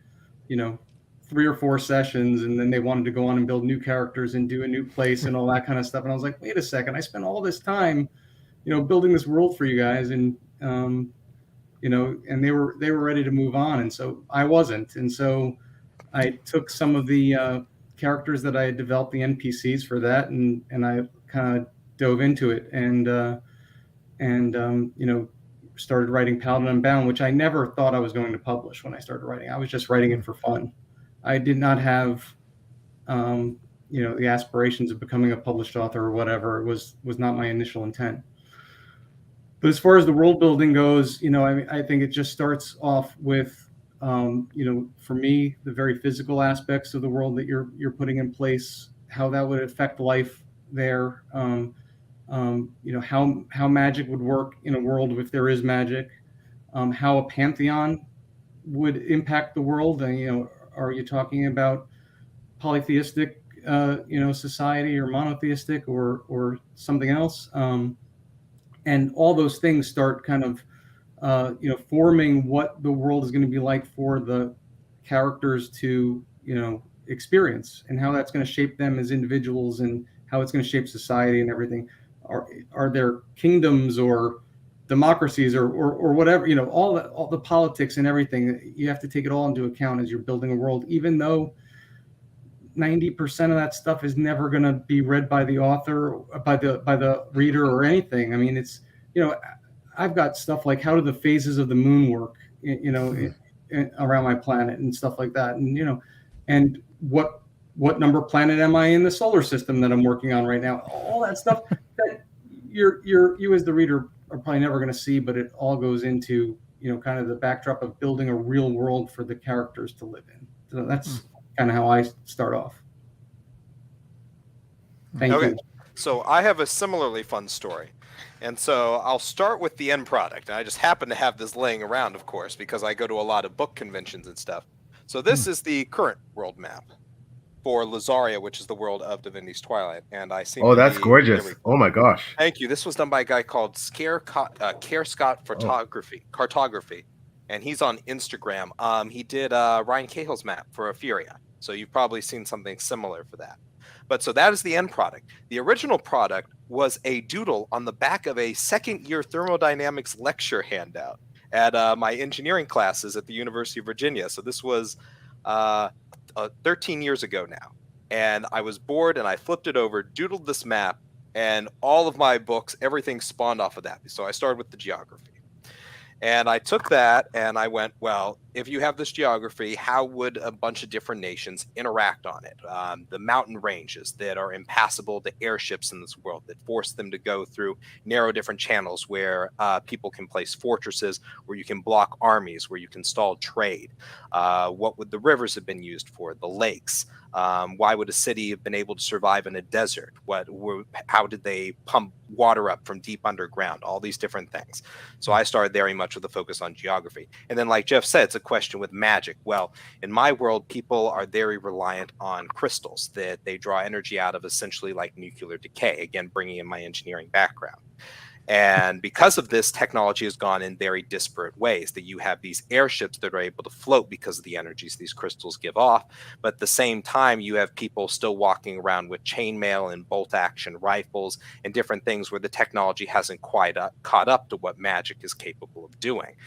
3 or 4 sessions, and then they wanted to go on and build new characters and do a new place and all that kind of stuff. And I was like, wait a second, I spent all this time, building this world for you guys, and and they were ready to move on, and so I wasn't. And so I took some of the characters that I had developed, the NPCs for that, and I kind of dove into it, and started writing Paladin Unbound, which I never thought I was going to publish when I started writing. I was just writing it for fun. I did not have, the aspirations of becoming a published author or whatever. It was not my initial intent. But as far as the world building goes, I think it just starts off with, for me, the very physical aspects of the world that you're putting in place, how that would affect life there, how magic would work in a world if there is magic, how a pantheon would impact the world. And, are you talking about polytheistic, society, or monotheistic, or something else? And all those things start kind of, forming what the world is going to be like for the characters to, experience, and how that's going to shape them as individuals, and how it's going to shape society and everything. Are there kingdoms or democracies or whatever, all the politics and everything? You have to take it all into account as you're building a world, even though 90% of that stuff is never going to be read by the author, by the reader, or anything. I mean, it's, I've got stuff like, how do the phases of the moon work, around my planet and stuff like that. And, and what number planet am I in the solar system that I'm working on right now? All that stuff that you as the reader are probably never going to see, but it all goes into, kind of the backdrop of building a real world for the characters to live in. So that's kind of how I start off. Thank you. So I have a similarly fun story. And so I'll start with the end product. And I just happen to have this laying around, of course, because I go to a lot of book conventions and stuff. So this is the current world map for Lazaria, which is the world of Divinity's Twilight. And I see. Oh, that's gorgeous. Oh my gosh. Thank you. This was done by a guy called Care Scott Cartography. And he's on Instagram. He did Ryan Cahill's map for Etheria. So you've probably seen something similar for that. But so that is the end product. The original product was a doodle on the back of a second-year thermodynamics lecture handout at my engineering classes at the University of Virginia. So this was 13 years ago now. And I was bored, and I flipped it over, doodled this map, and all of my books, everything spawned off of that. So I started with the geography. And I took that and I went, well, if you have this geography, how would a bunch of different nations interact on it? The mountain ranges that are impassable to airships in this world, that force them to go through narrow different channels where people can place fortresses, where you can block armies, where you can stall trade. What would the rivers have been used for? The lakes. Why would a city have been able to survive in a desert? How did they pump water up from deep underground? All these different things. So I started very much with a focus on geography. And then, like Jeff said, it's a question with magic. Well, in my world, people are very reliant on crystals that they draw energy out of, essentially like nuclear decay, again, bringing in my engineering background. And because of this, technology has gone in very disparate ways, that you have these airships that are able to float because of the energies these crystals give off. But at the same time, you have people still walking around with chainmail and bolt action rifles and different things where the technology hasn't quite caught up to what magic is capable of doing.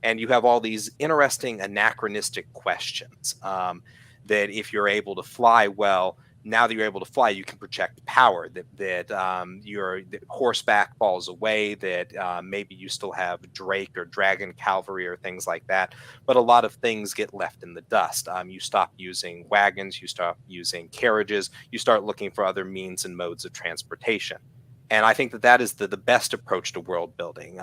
And you have all these interesting anachronistic questions that if you're able to fly well, now that you're able to fly, you can project power, that your horseback falls away, that maybe you still have Drake or Dragon cavalry or things like that. But a lot of things get left in the dust. You stop using wagons, you stop using carriages, you start looking for other means and modes of transportation. And I think that is the best approach to world building.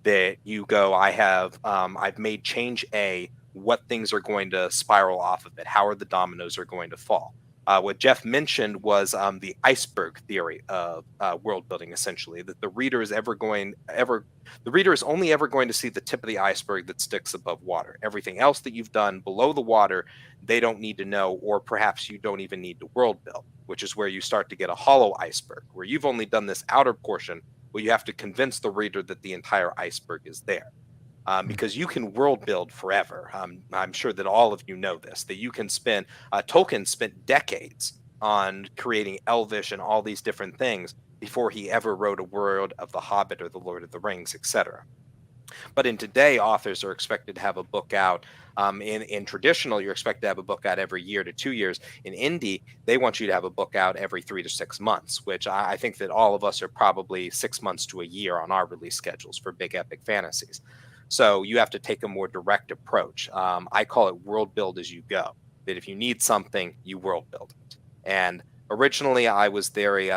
That you go, I've made change A, what things are going to spiral off of it? How are the dominoes are going to fall? What Jeff mentioned was the iceberg theory of world building, essentially, that the reader is only ever going to see the tip of the iceberg that sticks above water. Everything else that you've done below the water, they don't need to know, or perhaps you don't even need to world build, which is where you start to get a hollow iceberg, where you've only done this outer portion, where you have to convince the reader that the entire iceberg is there. Because you can world build forever. I'm sure that all of you know this, that you can spend, Tolkien spent decades on creating Elvish and all these different things before he ever wrote a word of The Hobbit or The Lord of the Rings, etc. But in today, authors are expected to have a book out. In traditional, you're expected to have a book out every year to 2 years. In indie, they want you to have a book out every 3 to 6 months, which I think that all of us are probably 6 months to a year on our release schedules for big epic fantasies. So you have to take a more direct approach. I call it world build as you go. That if you need something, you world build it. And originally, I was very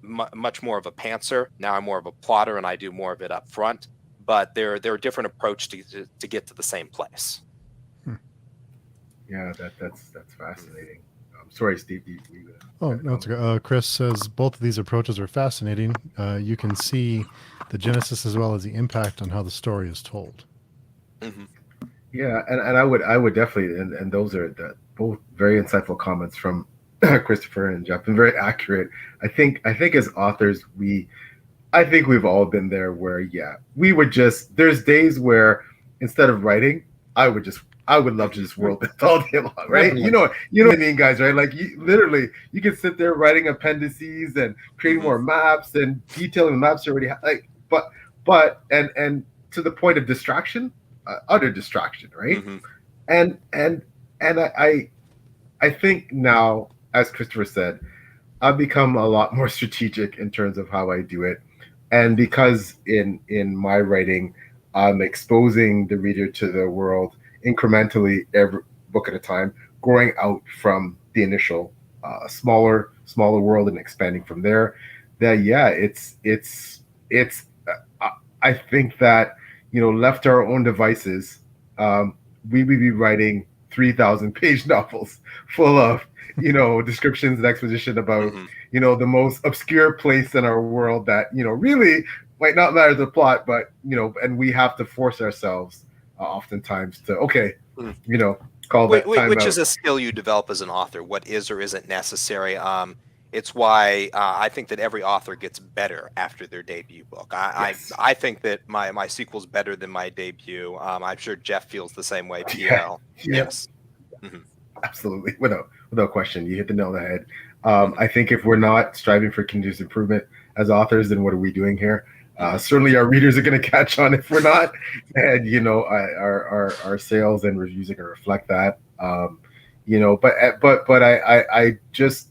much more of a pantser. Now I'm more of a plotter, and I do more of it up front. But there are different approaches to get to the same place. Yeah, that's fascinating. Sorry, Steve. Oh, no, it's okay. Chris says both of these approaches are fascinating. You can see the genesis as well as the impact on how the story is told. Mm-hmm. Yeah, and I would definitely, and those are both very insightful comments from Christopher and Jeff, and very accurate. I think as authors, I think we've all been there where, we would just, there's days where instead of writing, I would love to just world build all day long, right? You know what I mean, guys, right? Like you can sit there writing appendices and creating more maps and detailing the maps you already have, but to the point of distraction, utter distraction, right? Mm-hmm. And I think now, as Christopher said, I've become a lot more strategic in terms of how I do it. And because in my writing, I'm exposing the reader to the world incrementally every book at a time, growing out from the initial smaller world and expanding from there. I think that, left to our own devices, we would be writing 3,000 page novels full of descriptions and exposition about the most obscure place in our world that really might not matter the plot, but and we have to force ourselves oftentimes to call that time which out. is a skill you develop as an author. What is or isn't necessary. It's why I think that every author gets better after their debut book. I think that my sequel's better than my debut. I'm sure Jeff feels the same way. PL. Yes. Mm-hmm. Absolutely, without question, you hit the nail on the head. I think if we're not striving for continuous improvement as authors, then what are we doing here? Certainly, our readers are going to catch on if we're not, and our sales and reviews are going to reflect that. But I just,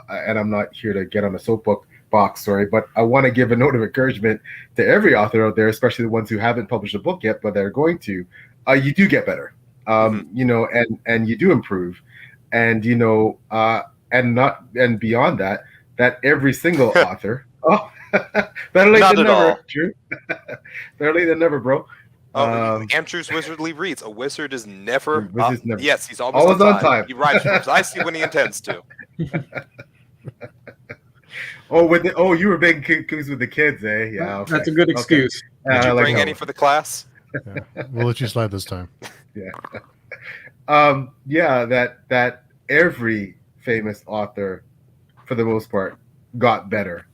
and I'm not here to get on a soapbox, sorry, but I want to give a note of encouragement to every author out there, especially the ones who haven't published a book yet, but they're going to. You do get better. And you do improve, and and beyond that every single author, better late than never. True. Better late than never, bro. Andrew's wizardly reads. A wizard is never. Never. Yes, he's always on time. He writes precisely when he intends to. You were being cuckoo with the kids, eh? Yeah, okay. That's a good excuse. Okay. Did you bring any for the class? Yeah. We'll let you slide this time. That every famous author, for the most part, got better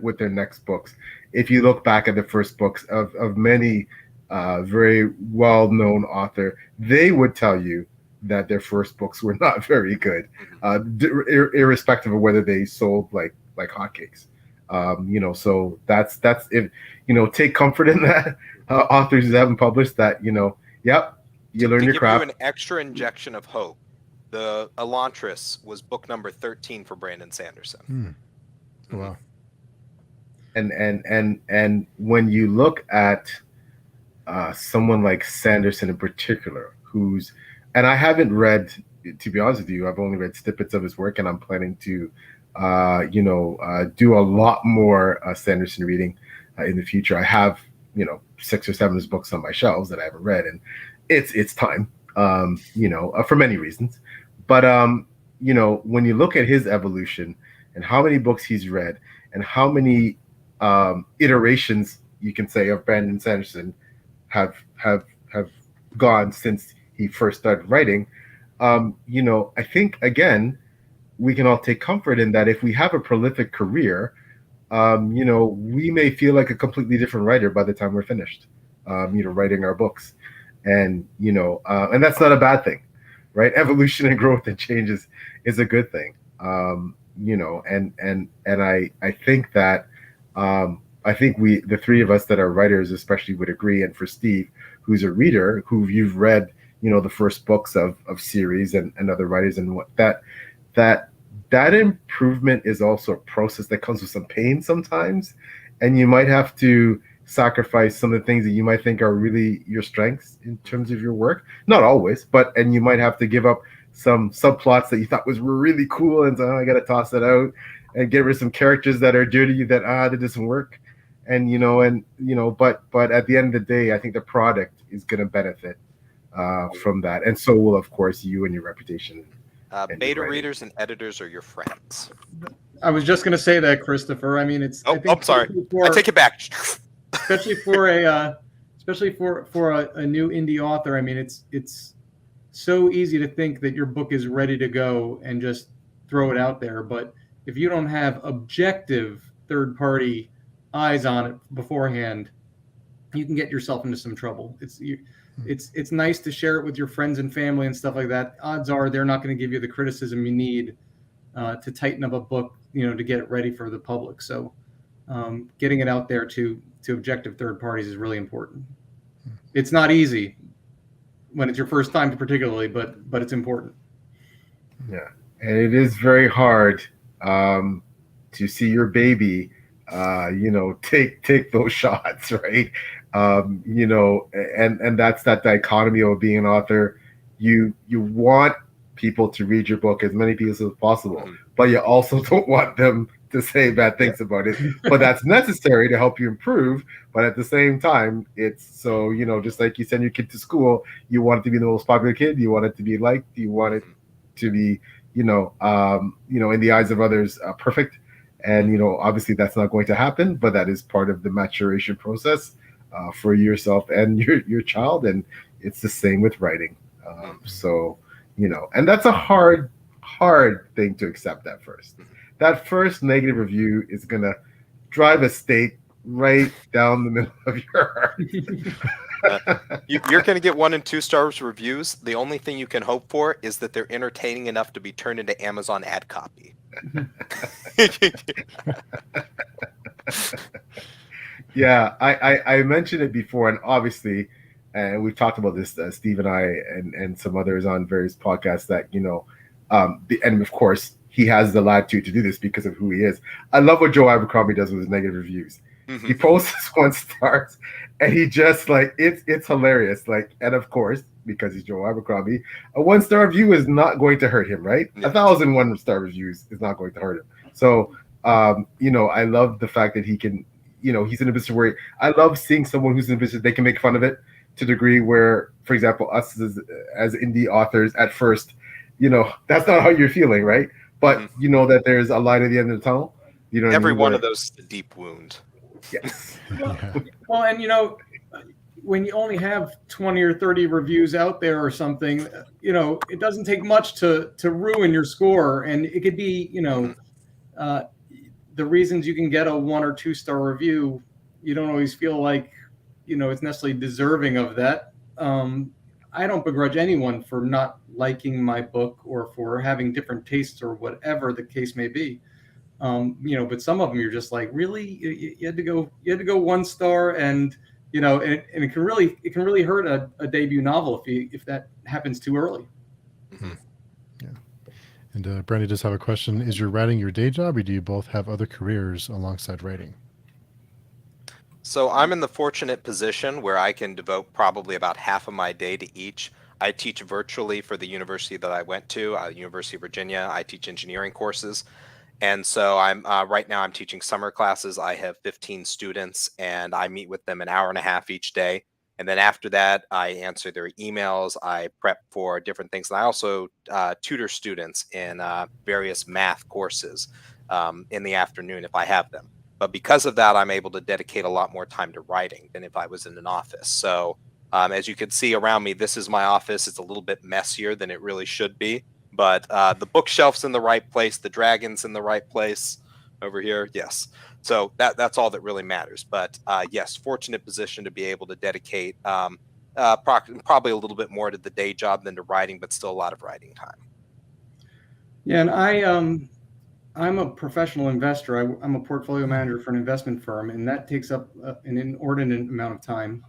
with their next books. If you look back at the first books of many very well-known author, they would tell you that their first books were not very good, irrespective of whether they sold like hotcakes. So that's if take comfort in that. Authors who haven't published that, you learn your craft. To give you an extra injection of hope, the Elantris was book number 13 for Brandon Sanderson. Wow. And when you look at someone like Sanderson in particular, and I haven't read, to be honest with you, I've only read snippets of his work, and I'm planning to do a lot more Sanderson reading in the future. I have 6 or 7 of his books on my shelves that I haven't read, and it's time, for many reasons. But when you look at his evolution and how many books he's read and how many iterations you can say of Brandon Sanderson have gone since he first started writing, I think again we can all take comfort in that if we have a prolific career, we may feel like a completely different writer by the time we're finished, writing our books, and and that's not a bad thing, right? Evolution and growth and change is a good thing, and I think that I think the three of us that are writers especially would agree, and for Steve, who's a reader, who you've read, the first books of series and other writers, and what that improvement is also a process that comes with some pain sometimes, and you might have to sacrifice some of the things that you might think are really your strengths in terms of your work. Not always, and you might have to give up some subplots that you thought were really cool, and so I got to toss that out and get rid of some characters that are dear to you that doesn't work, and but at the end of the day, I think the product is going to benefit from that, and so will of course you and your reputation. Beta readers and editors are your friends. I was just going to say that, Christopher. I mean, it's. I'm sorry. I take it back. Especially for a new indie author. I mean, it's so easy to think that your book is ready to go and just throw it out there. But if you don't have objective third-party eyes on it beforehand, you can get yourself into some trouble. It's nice to share it with your friends and family and stuff like that. Odds are they're not going to give you the criticism you need to tighten up a book, to get it ready for the public. So getting it out there to objective third parties is really important. It's not easy when it's your first time particularly, but it's important. Yeah, and it is very hard to see your baby take those shots, right? And that's that dichotomy of being an author. You want people to read your book, as many people as possible, but you also don't want them to say bad things about it. But that's necessary to help you improve. But at the same time, it's so, just like you send your kid to school, you want it to be the most popular kid, you want it to be liked, you want it to be, in the eyes of others, perfect. And, obviously that's not going to happen, but that is part of the maturation process for yourself and your child. And it's the same with writing. So, and that's a hard thing to accept at first. That first negative review is going to drive a stake right down the middle of your heart. You're going to get 1 and 2 stars reviews. The only thing you can hope for is that they're entertaining enough to be turned into Amazon ad copy. Yeah, I mentioned it before, and obviously, and we've talked about this, Steve and I and some others on various podcasts, that, and of course, he has the latitude to do this because of who he is. I love what Joe Abercrombie does with his negative reviews. Mm-hmm. He posts 1 star, and he just it's hilarious. And of course, because he's Joe Abercrombie, a 1-star review is not going to hurt him, right? Yeah. 1,000 1-star reviews is not going to hurt him. So, I love the fact that he can, he's in a position where I love seeing someone who's in a position they can make fun of it to the degree where, for example, us as indie authors at first, that's not how you're feeling, right? But you know that there's a light at the end of the tunnel. Every one of those is a deep wound. Yes. Well, and when you only have 20 or 30 reviews out there or something, it doesn't take much to ruin your score. And it could be, the reasons you can get a 1 or 2 star review, you don't always feel like, it's necessarily deserving of that. I don't begrudge anyone for not liking my book or for having different tastes or whatever the case may be. But some of them you're just like, really, you had to go 1 star, and and it can really hurt a debut novel if that happens too early. Mm-hmm. Yeah. And Brandy does have a question: is your writing your day job, or do you both have other careers alongside writing? So I'm in the fortunate position where I can devote probably about half of my day to each. I teach virtually for the university that I went to, University of Virginia. I teach engineering courses. And so I'm right now I'm teaching summer classes. I have 15 students, and I meet with them an hour and a half each day. And then after that, I answer their emails. I prep for different things. And I also tutor students in various math courses in the afternoon if I have them. But because of that, I'm able to dedicate a lot more time to writing than if I was in an office. So as you can see around me, this is my office. It's a little bit messier than it really should be. But the bookshelf's in the right place. The dragon's in the right place over here. Yes. So that's all that really matters. But yes, fortunate position to be able to dedicate probably a little bit more to the day job than to writing, but still a lot of writing time. Yeah, and I'm a professional investor. I'm a portfolio manager for an investment firm, and that takes up an inordinate amount of time.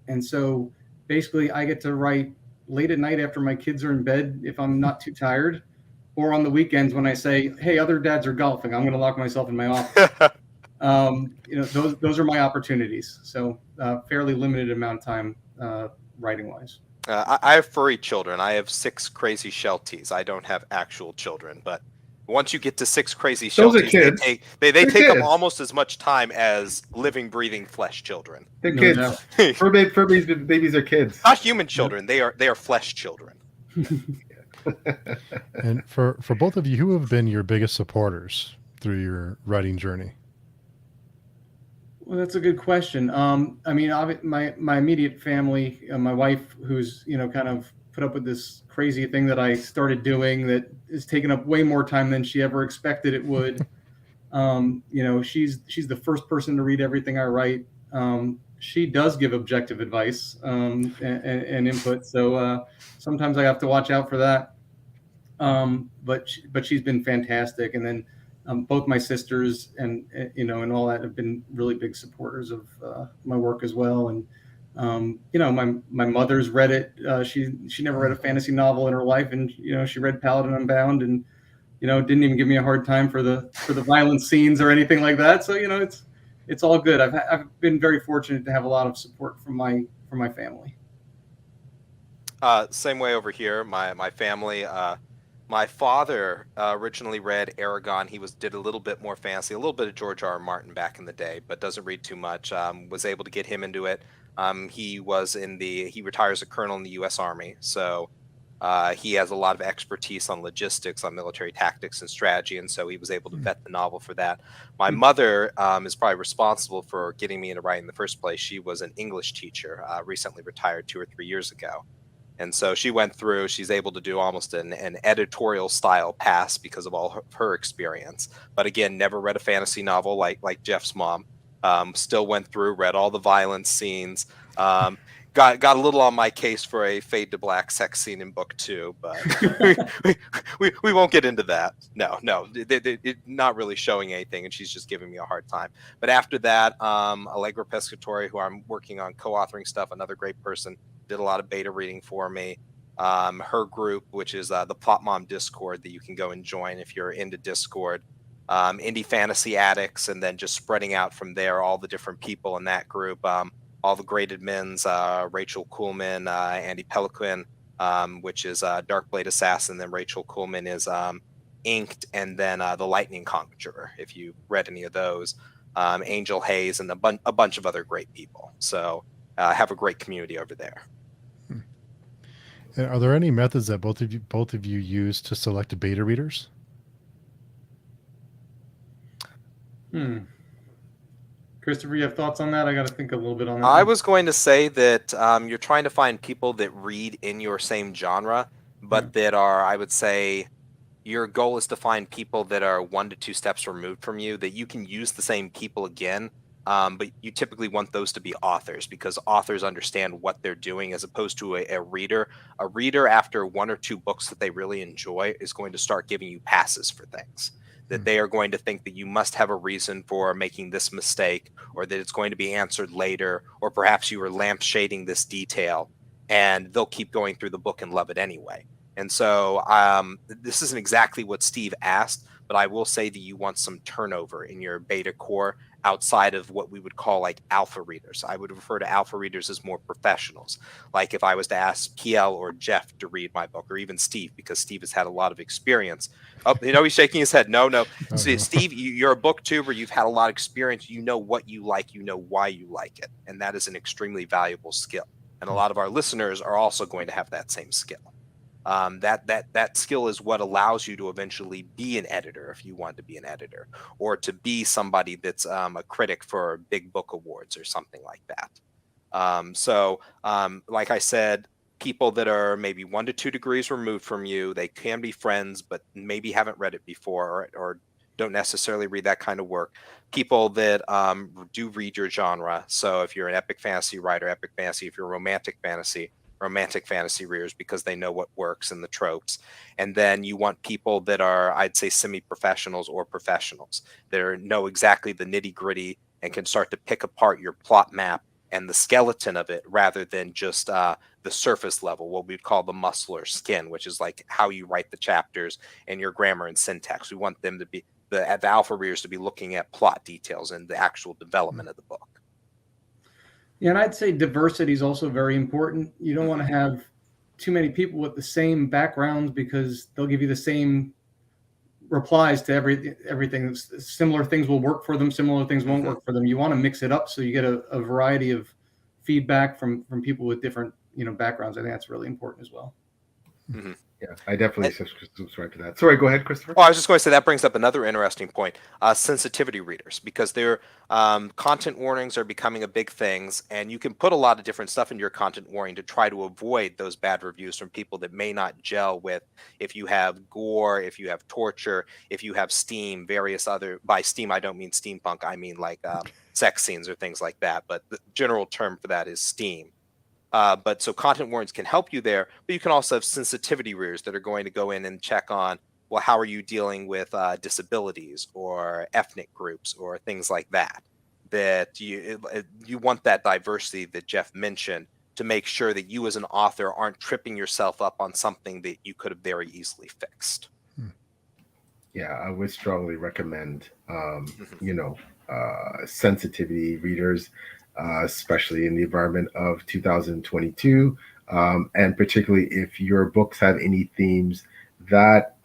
And so basically, I get to write late at night after my kids are in bed if I'm not too tired, or on the weekends when I say, "Hey, other dads are golfing. I'm going to lock myself in my office." Those are my opportunities. So fairly limited amount of time writing wise. I have furry children. I have 6 crazy Shelties. I don't have actual children, but once you get to 6 crazy Those are Shelties, kids. they They're take up kids. almost as much time as living, breathing flesh children. They're No kids. doubt. Fur babies are kids. Not human children. They are flesh children. And for both of you, who have been your biggest supporters through your writing journey? Well, that's a good question. I mean, my immediate family, my wife, who's kind of put up with this crazy thing that I started doing that is taking up way more time than she ever expected it would. She's the first person to read everything I write. She does give objective advice and input, so sometimes I have to watch out for that. But she's been fantastic, and then both my sisters and all that have been really big supporters of my work as well. And my mother's read it. She never read a fantasy novel in her life, and she read Paladin Unbound, and didn't even give me a hard time for the violent scenes or anything like that. So it's all good. I've been very fortunate to have a lot of support from my family. Same way over here. My family. My father originally read Aragon. He did a little bit more fantasy, a little bit of George R. R. Martin back in the day, but doesn't read too much. Was able to get him into it. He retires a colonel in the U.S. Army, so he has a lot of expertise on logistics, on military tactics and strategy, and so he was able to vet the novel for that. My mother is probably responsible for getting me into writing in the first place. She was an English teacher, recently retired 2 or 3 years ago. And so she's able to do almost an editorial style pass because of all her experience. But again, never read a fantasy novel like Jeff's mom. Still went through, read all the violence scenes. Got a little on my case for a fade to black sex scene in book 2, but we won't get into that. No, not really showing anything, and she's just giving me a hard time. But after that, Allegra Pescatori, who I'm working on co-authoring stuff, another great person, did a lot of beta reading for me. Her group, which is the Plot Mom Discord that you can go and join if you're into Discord. Indie Fantasy Addicts, and then just spreading out from there, all the different people in that group. All the great admins, Rachel Kuhlman, Andy Peliquin, which is Darkblade Assassin, then Rachel Kuhlman is Inked, and then The Lightning Conjurer, if you read any of those. Angel Hayes, and a bunch of other great people. So have a great community over there. And are there any methods that both of you use to select beta readers? Christopher, you have thoughts on that? I got to think a little bit on that. I was going to say that you're trying to find people that read in your same genre, but that are, I would say, your goal is to find people that are 1 to 2 steps removed from you, that you can use the same people again. But you typically want those to be authors, because authors understand what they're doing, as opposed to a reader. A reader, after 1 or 2 books that they really enjoy, is going to start giving you passes for things. That they are going to think that you must have a reason for making this mistake, or that it's going to be answered later, or perhaps you were lampshading this detail, and they'll keep going through the book and love it anyway. And so this isn't exactly what Steve asked, but I will say that you want some turnover in your beta core outside of what we would call like alpha readers. I would refer to alpha readers as more professionals. Like if I was to ask PL or Jeff to read my book, or even Steve, because Steve has had a lot of experience. Oh, he's shaking his head. No. Oh, See, no. Steve, you're a booktuber. You've had a lot of experience. You know what you like. You know why you like it. And that is an extremely valuable skill. And a lot of our listeners are also going to have that same skill. That skill is what allows you to eventually be an editor if you want to be an editor, or to be somebody that's a critic for big book awards or something like that. Like I said, people that are maybe 1 to 2 degrees removed from you, they can be friends, but maybe haven't read it before, or don't necessarily read that kind of work. People that do read your genre. So if you're an epic fantasy writer, epic fantasy. If you're romantic fantasy readers, because they know what works in the tropes. And then you want people that are, I'd say, semi-professionals or professionals that know exactly the nitty-gritty and can start to pick apart your plot map and the skeleton of it, rather than just the surface level, what we'd call the muscle or skin, which is like how you write the chapters and your grammar and syntax. We want them to be the alpha readers to be looking at plot details and the actual development of the book. Yeah, and I'd say diversity is also very important. You don't want to have too many people with the same backgrounds, because they'll give you the same replies to everything. Similar things will work for them, similar things won't work for them. You want to mix it up so you get a variety of feedback from people with different backgrounds. I think that's really important as well. Mm-hmm. Yeah, I definitely subscribe to that. Sorry, go ahead, Christopher. Oh, I was just going to say that brings up another interesting point: sensitivity readers, because their content warnings are becoming a big thing, and you can put a lot of different stuff into your content warning to try to avoid those bad reviews from people that may not gel with. If you have gore, if you have torture, if you have steam, various other. By steam, I don't mean steampunk. I mean like sex scenes or things like that. But the general term for that is steam. But so content warnings can help you there, but you can also have sensitivity readers that are going to go in and check on, well, how are you dealing with disabilities or ethnic groups or things like that? That you want that diversity that Jeff mentioned, to make sure that you as an author aren't tripping yourself up on something that you could have very easily fixed. Yeah, I would strongly recommend, sensitivity readers, especially in the environment of 2022, and particularly if your books have any themes that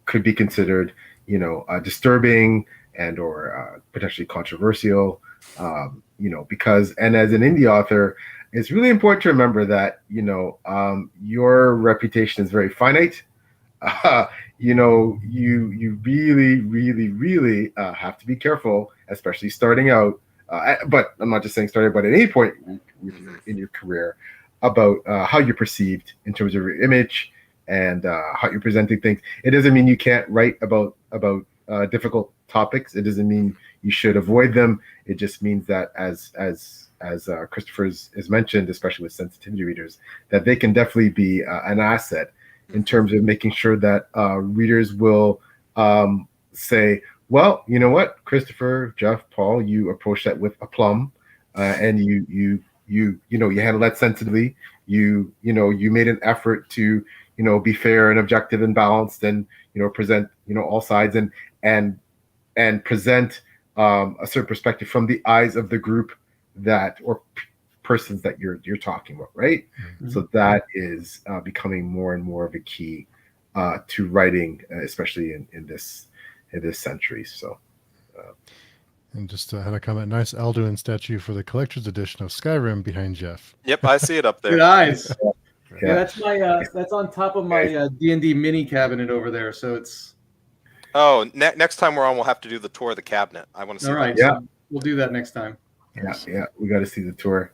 could be considered disturbing and or potentially controversial, because, and as an indie author, it's really important to remember that your reputation is very finite. You really, really, really have to be careful, especially starting out. But I'm not just saying starting, but at any point in your career, about how you're perceived in terms of your image and how you're presenting things. It doesn't mean you can't write about difficult topics. It doesn't mean you should avoid them. It just means that as Christopher has mentioned, especially with sensitivity readers, that they can definitely be an asset in terms of making sure that readers will say, well, you know what, Christopher, Jeff, Paul, you approach that with aplomb, and you handle that sensitively. You made an effort to be fair and objective and balanced, and present all sides and present a certain perspective from the eyes of the group that or persons that you're talking about, right? Mm-hmm. So that is becoming more and more of a key to writing, especially in this century. So and just had a comment, nice Alduin statue for the collector's edition of Skyrim behind Jeff. Yep, I see it up there. Good eyes. Yeah, that's my that's on top of my D&D mini cabinet over there. So it's next time we're on, we'll have to do the tour of the cabinet. I want to see. All right, yeah, so we'll do that next time. Yeah, we got to see the tour.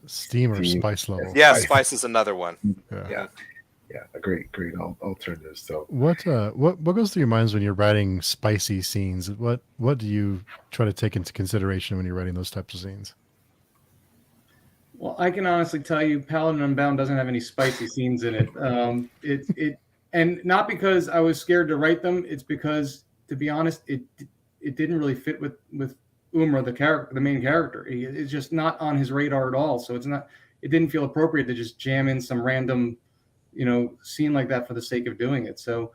Steam or spice level. Yeah, spice is another one. Yeah, a great alternative. So what goes through your minds when you're writing spicy scenes? What do you try to take into consideration when you're writing those types of scenes? Well, I can honestly tell you, Paladin Unbound doesn't have any spicy scenes in it. And not because I was scared to write them. It's because, to be honest, it didn't really fit with Umra, the main character. It's just not on his radar at all. So it's not. it didn't feel appropriate to just jam in some random, scene like that for the sake of doing it. So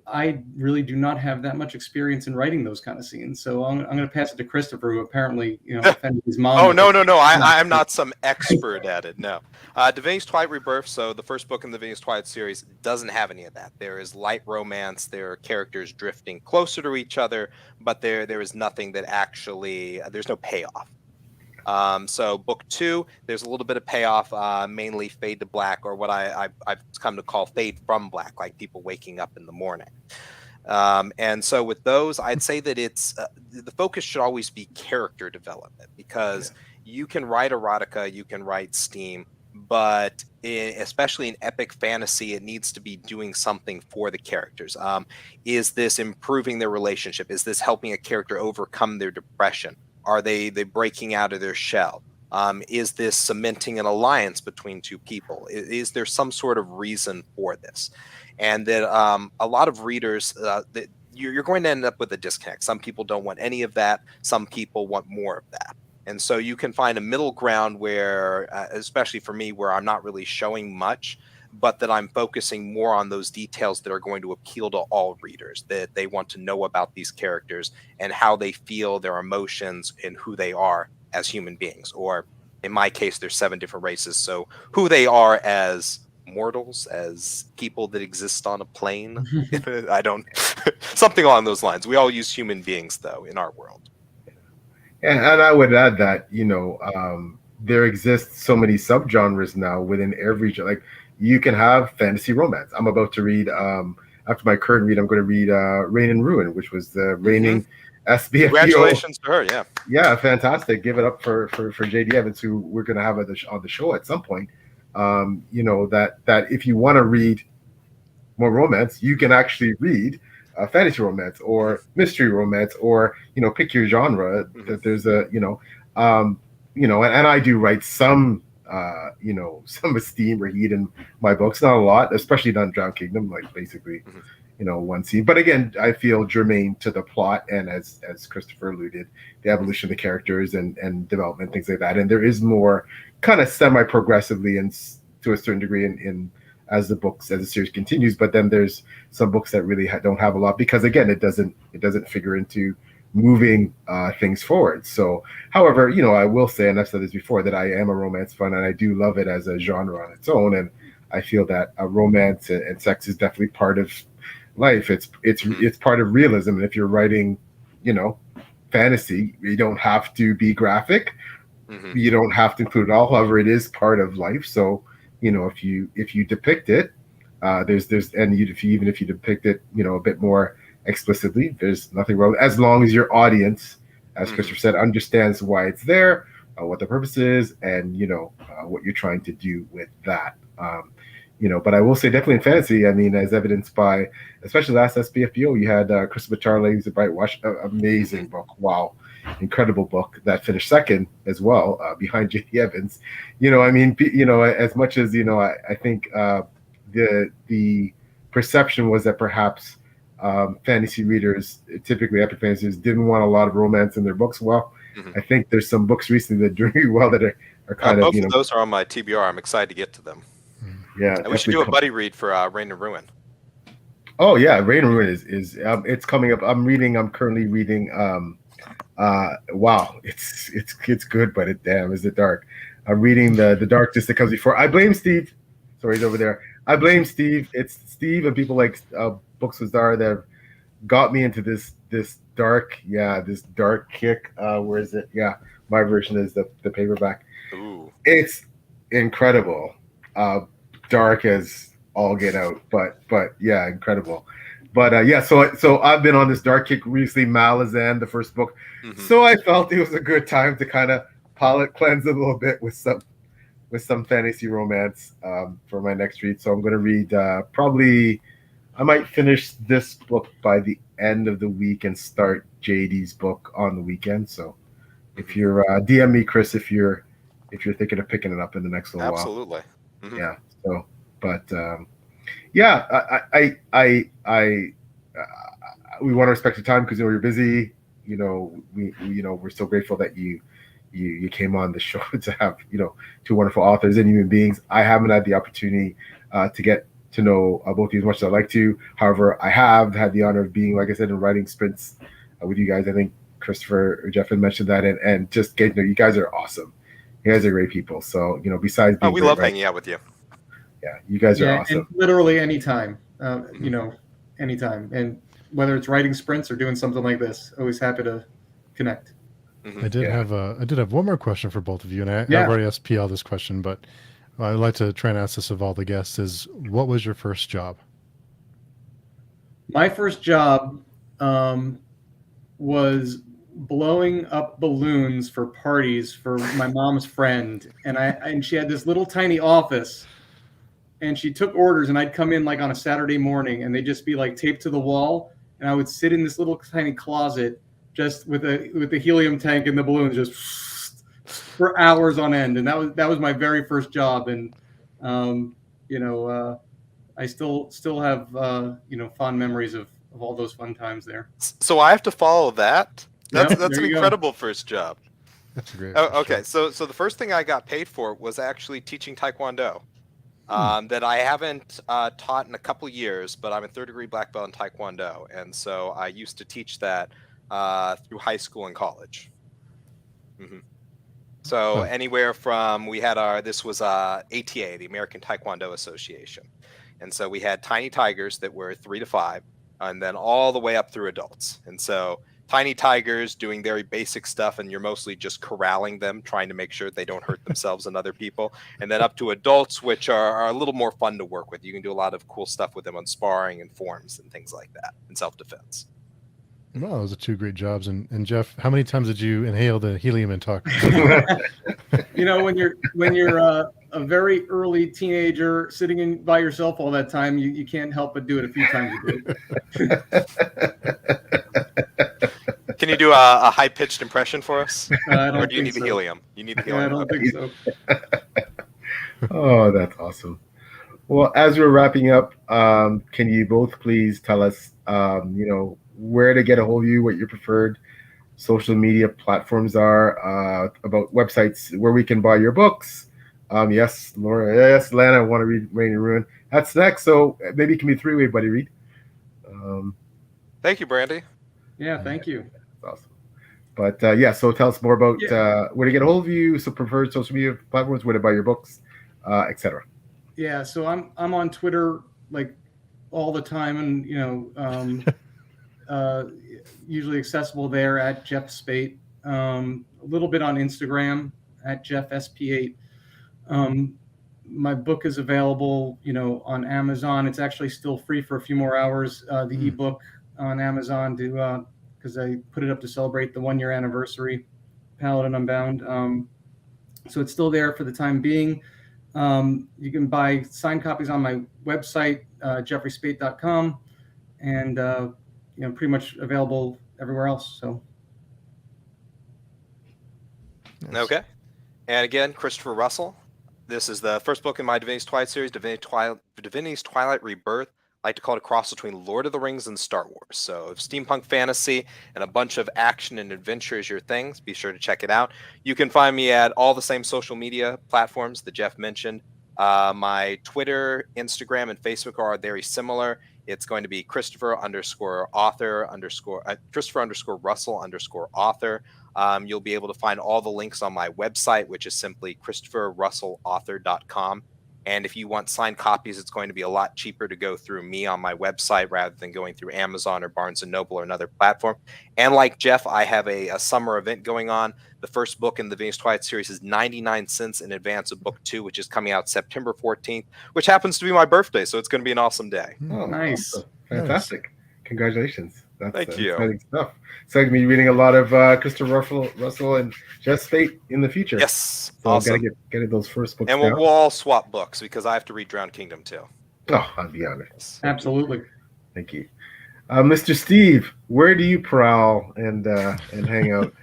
I really do not have that much experience in writing those kind of scenes. So I'm going to pass it to Christopher, who apparently, offended his mom. Oh, no. I'm not some expert at it. No. Divinity Twilight Rebirth, so the first book in the Divinity Twilight series, doesn't have any of that. There is light romance. There are characters drifting closer to each other, but there is nothing that actually, there's no payoff. So book 2, there's a little bit of payoff, mainly fade to black, or what I've come to call fade from black, like people waking up in the morning. And so with those, I'd say that it's the focus should always be character development, because you can write erotica, you can write steam, but especially in epic fantasy, it needs to be doing something for the characters. Is this improving their relationship? Is this helping a character overcome their depression? Are they breaking out of their shell? Is this cementing an alliance between two people? Is there some sort of reason for this? And that a lot of readers, that you're going to end up with a disconnect. Some people don't want any of that. Some people want more of that. And so you can find a middle ground where, especially for me, where I'm not really showing much, but that I'm focusing more on those details that are going to appeal to all readers, that they want to know about these characters and how they feel, their emotions, and who they are as human beings. Or in my case, there's 7 different races. So who they are as mortals, as people that exist on a plane. I don't, something along those lines. We all use human beings, though, in our world. And I would add that, there exists so many subgenres now within every, like, you can have fantasy romance. I'm about to read, after my current read, I'm going to read Reign and Ruin, which was the reigning SBFBO. Congratulations to her, yeah. Yeah, fantastic. Give it up for JD Evans, who we're going to have on the show at some point. That if you want to read more romance, you can actually read fantasy romance or mystery romance, or, pick your genre. That there's and I do write some some esteem or heat in my books, not a lot, especially not Drowned Kingdom, like basically, one scene. But again, I feel germane to the plot, and as Christopher alluded, the evolution of the characters and development, things like that. And there is more kind of semi-progressively and to a certain degree in as the series continues. But then there's some books that really don't have a lot, because again, it doesn't figure into moving things forward. So, however, I will say, and I've said this before, that I am a romance fan, and I do love it as a genre on its own. And I feel that romance and sex is definitely part of life. It's part of realism. And if you're writing, fantasy, you don't have to be graphic. You don't have to include it all. However, it is part of life. So, if you depict it, if you depict it, a bit more explicitly, there's nothing wrong, as long as your audience, as Christopher said, understands why it's there, what the purpose is, and what you're trying to do with that. But I will say, definitely in fantasy, I mean, as evidenced by especially last SBFBO, you had Christopher Charlie's The Bright Wash, amazing book, wow, incredible book that finished second as well, behind J.D. Evans. As much as I think the perception was that perhaps fantasy readers, typically epic fantasies, didn't want a lot of romance in their books. Well, I think there's some books recently that are doing well that are kind of, both of those are on my TBR. I'm excited to get to them. Yeah, and we should do a buddy read for Reign and Ruin. Oh yeah, Reign and Ruin is it's coming up. I'm currently reading. Wow, it's good, but is it dark? I'm reading the darkness that comes before. I blame Steve. Sorry, he's over there. I blame Steve. It's Steve and people like Books with Zara that have got me into this dark kick. Where is it? Yeah, my version is the paperback. Ooh. It's incredible. Dark as all get out, but yeah, incredible. But so I've been on this dark kick recently. Malazan, the first book. So I felt it was a good time to kind of palate cleanse a little bit with some fantasy romance for my next read. So I'm going to read probably. I might finish this book by the end of the week and start JD's book on the weekend. So if you're DM me, Chris, if you're thinking of picking it up in the next little while. Absolutely. Yeah. So, but I we want to respect your time because you're busy. We're so grateful that you you came on the show to have two wonderful authors and human beings. I haven't had the opportunity to get to know both of you as much as I'd like to. However, I have had the honor of being, like I said, in writing sprints with you guys. I think Christopher or Jeff had mentioned that, and just getting to know you guys are awesome. You guys are great people. So besides being we great love writers, hanging out with you. yeah, you guys are awesome. And literally anytime, anytime, and whether it's writing sprints or doing something like this, always happy to connect. Mm-hmm. I did have one more question for both of you, and I've already asked PL this question, but I'd like to try and ask this of all the guests: is what was your first job? My first job was blowing up balloons for parties for my mom's friend, and she had this little tiny office, and she took orders, and I'd come in like on a Saturday morning, and they'd just be like taped to the wall, and I would sit in this little tiny closet just with the helium tank and the balloons just for hours on end, and that was my very first job, and I still have fond memories of all those fun times there. So I have to follow that. That's Yep, an incredible first job. That's a great. Okay, so the first thing I got paid for was actually teaching Taekwondo. That I haven't taught in a couple years, but I'm a third-degree black belt in Taekwondo, and so I used to teach that through high school and college. Mm-hmm. So anywhere from this was ATA, the American Taekwondo Association, and so we had tiny tigers that were 3 to 5, and then all the way up through adults, and so tiny tigers doing very basic stuff, and you're mostly just corralling them, trying to make sure they don't hurt themselves and other people. And then up to adults, which are a little more fun to work with. You can do a lot of cool stuff with them on sparring and forms and things like that, and self-defense. Well, those are 2 great jobs. And Jeff, how many times did you inhale the helium and talk? When you're a very early teenager sitting by yourself all that time, you can't help but do it a few times a day. Can you do a high-pitched impression for us? Or do you need the so. helium? You need the helium. I don't think so. Oh, that's awesome. Well, as we're wrapping up, can you both please tell us, where to get a hold of you, what your preferred social media platforms are, about websites where we can buy your books? Yes, Laura. Yes, Lana, I want to read Rain and Ruin. That's next. So maybe it can be 3-way, buddy read. Thank you, Brandy. Yeah, thank you. That's awesome. But so tell us more about where to get a hold of you, so preferred social media platforms, where to buy your books, etc. Yeah, so I'm on Twitter like all the time, and usually accessible there at Jeff Speight. A little bit on Instagram at Jeff SP8. My book is available, on Amazon. It's actually still free for a few more hours. The ebook on Amazon because I put it up to celebrate the 1-year anniversary, Paladin Unbound. So it's still there for the time being. You can buy signed copies on my website, jeffreyspeight.com, and pretty much available everywhere else. So. Nice. Okay. And again, Christopher Russell. This is the first book in my Divinity's Twilight series, Divinity's Twilight Rebirth. I like to call it a cross between Lord of the Rings and Star Wars. So if steampunk fantasy and a bunch of action and adventure is your thing, be sure to check it out. You can find me at all the same social media platforms that Jeff mentioned. My Twitter, Instagram, and Facebook are very similar. It's going to be Christopher _Russell _author. You'll be able to find all the links on my website, which is simply ChristopherRussellAuthor.com. And if you want signed copies, it's going to be a lot cheaper to go through me on my website rather than going through Amazon or Barnes & Noble or another platform. And like Jeff, I have a summer event going on. The first book in the Divinity's Twilight series is 99 cents in advance of book 2, which is coming out September 14th, which happens to be my birthday. So it's going to be an awesome day. Oh, Nice. Awesome. Fantastic. Nice. Congratulations. That's Thank you. Exciting stuff. So I'm going to be reading a lot of Christopher Russell and Jeff Speight in the future. Yes. So awesome. I've got to get those first books and we'll all swap books because I have to read Drowned Kingdom too. Oh, I'll be honest. Absolutely. Thank you. Mr. Steve, where do you prowl and hang out?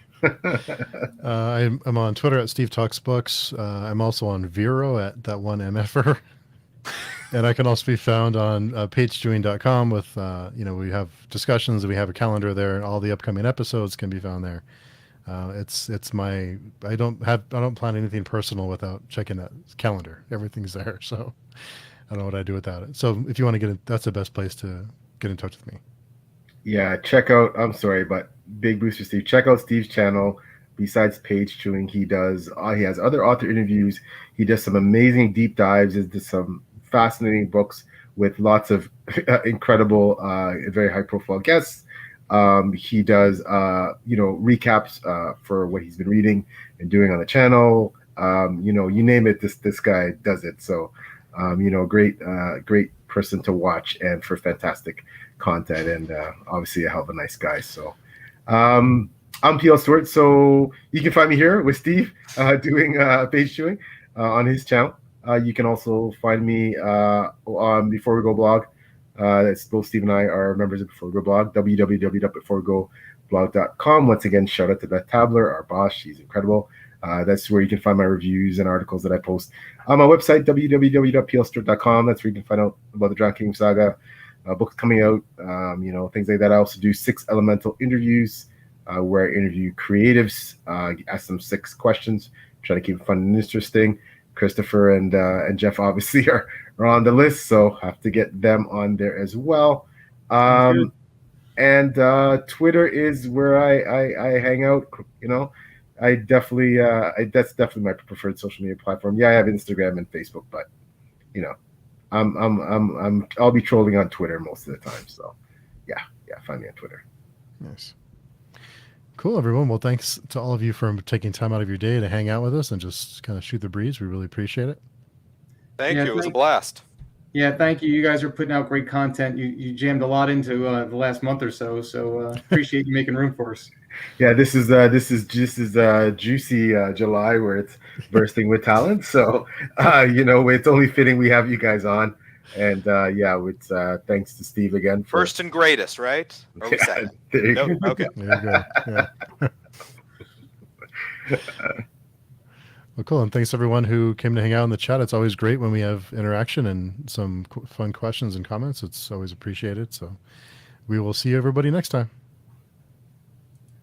I'm on Twitter at Steve Talks Books. I'm also on Vero at that one MFer. And I can also be found on pagechewing.com with, we have discussions and we have a calendar there, and all the upcoming episodes can be found there. It's my I don't plan anything personal without checking that calendar. Everything's there, so I don't know what I do without it. So if you want to get it, that's the best place to get in touch with me. Yeah, check out. I'm sorry, but big boost for Steve. Check out Steve's channel. Besides page chewing, he has other author interviews. He does some amazing deep dives into some fascinating books with lots of incredible, very high profile guests. He does recaps for what he's been reading and doing on the channel. You name it, this guy does it. So great person to watch and for fantastic content, and obviously a hell of a nice guy. So I'm PL Stuart, so you can find me here with Steve doing page chewing on his channel. You can also find me on Before We Go blog. It's both Steve and I are members of Before We Go blog, www.beforewegoblog.com. Once again, shout out to Beth Tabler, our boss. She's incredible. That's where you can find my reviews and articles that I post on my website, www.plstuart.com. That's where you can find out about the Drowned King saga, books coming out, things like that. I also do 6 elemental interviews where I interview creatives, ask them 6 questions, try to keep it fun and interesting. Christopher and Jeff obviously are on the list, so have to get them on there as well. And Twitter is where I hang out. I definitely that's definitely my preferred social media platform. Yeah, I have Instagram and Facebook, but I'll be trolling on Twitter most of the time. So yeah, find me on Twitter. Nice. Cool, everyone. Well, thanks to all of you for taking time out of your day to hang out with us and just kind of shoot the breeze. We really appreciate it. Thank you. It was a blast. Yeah, thank you. You guys are putting out great content. You jammed a lot into the last month or so. So appreciate you making room for us. Yeah, this is juicy July where it's bursting with talent. So it's only fitting we have you guys on. And it's thanks to Steve again. First and greatest, right? Or second? There you Nope. go. Okay. There you go. Yeah. Well, cool. And thanks everyone who came to hang out in the chat. It's always great when we have interaction and some fun questions and comments. It's always appreciated. So we will see everybody next time.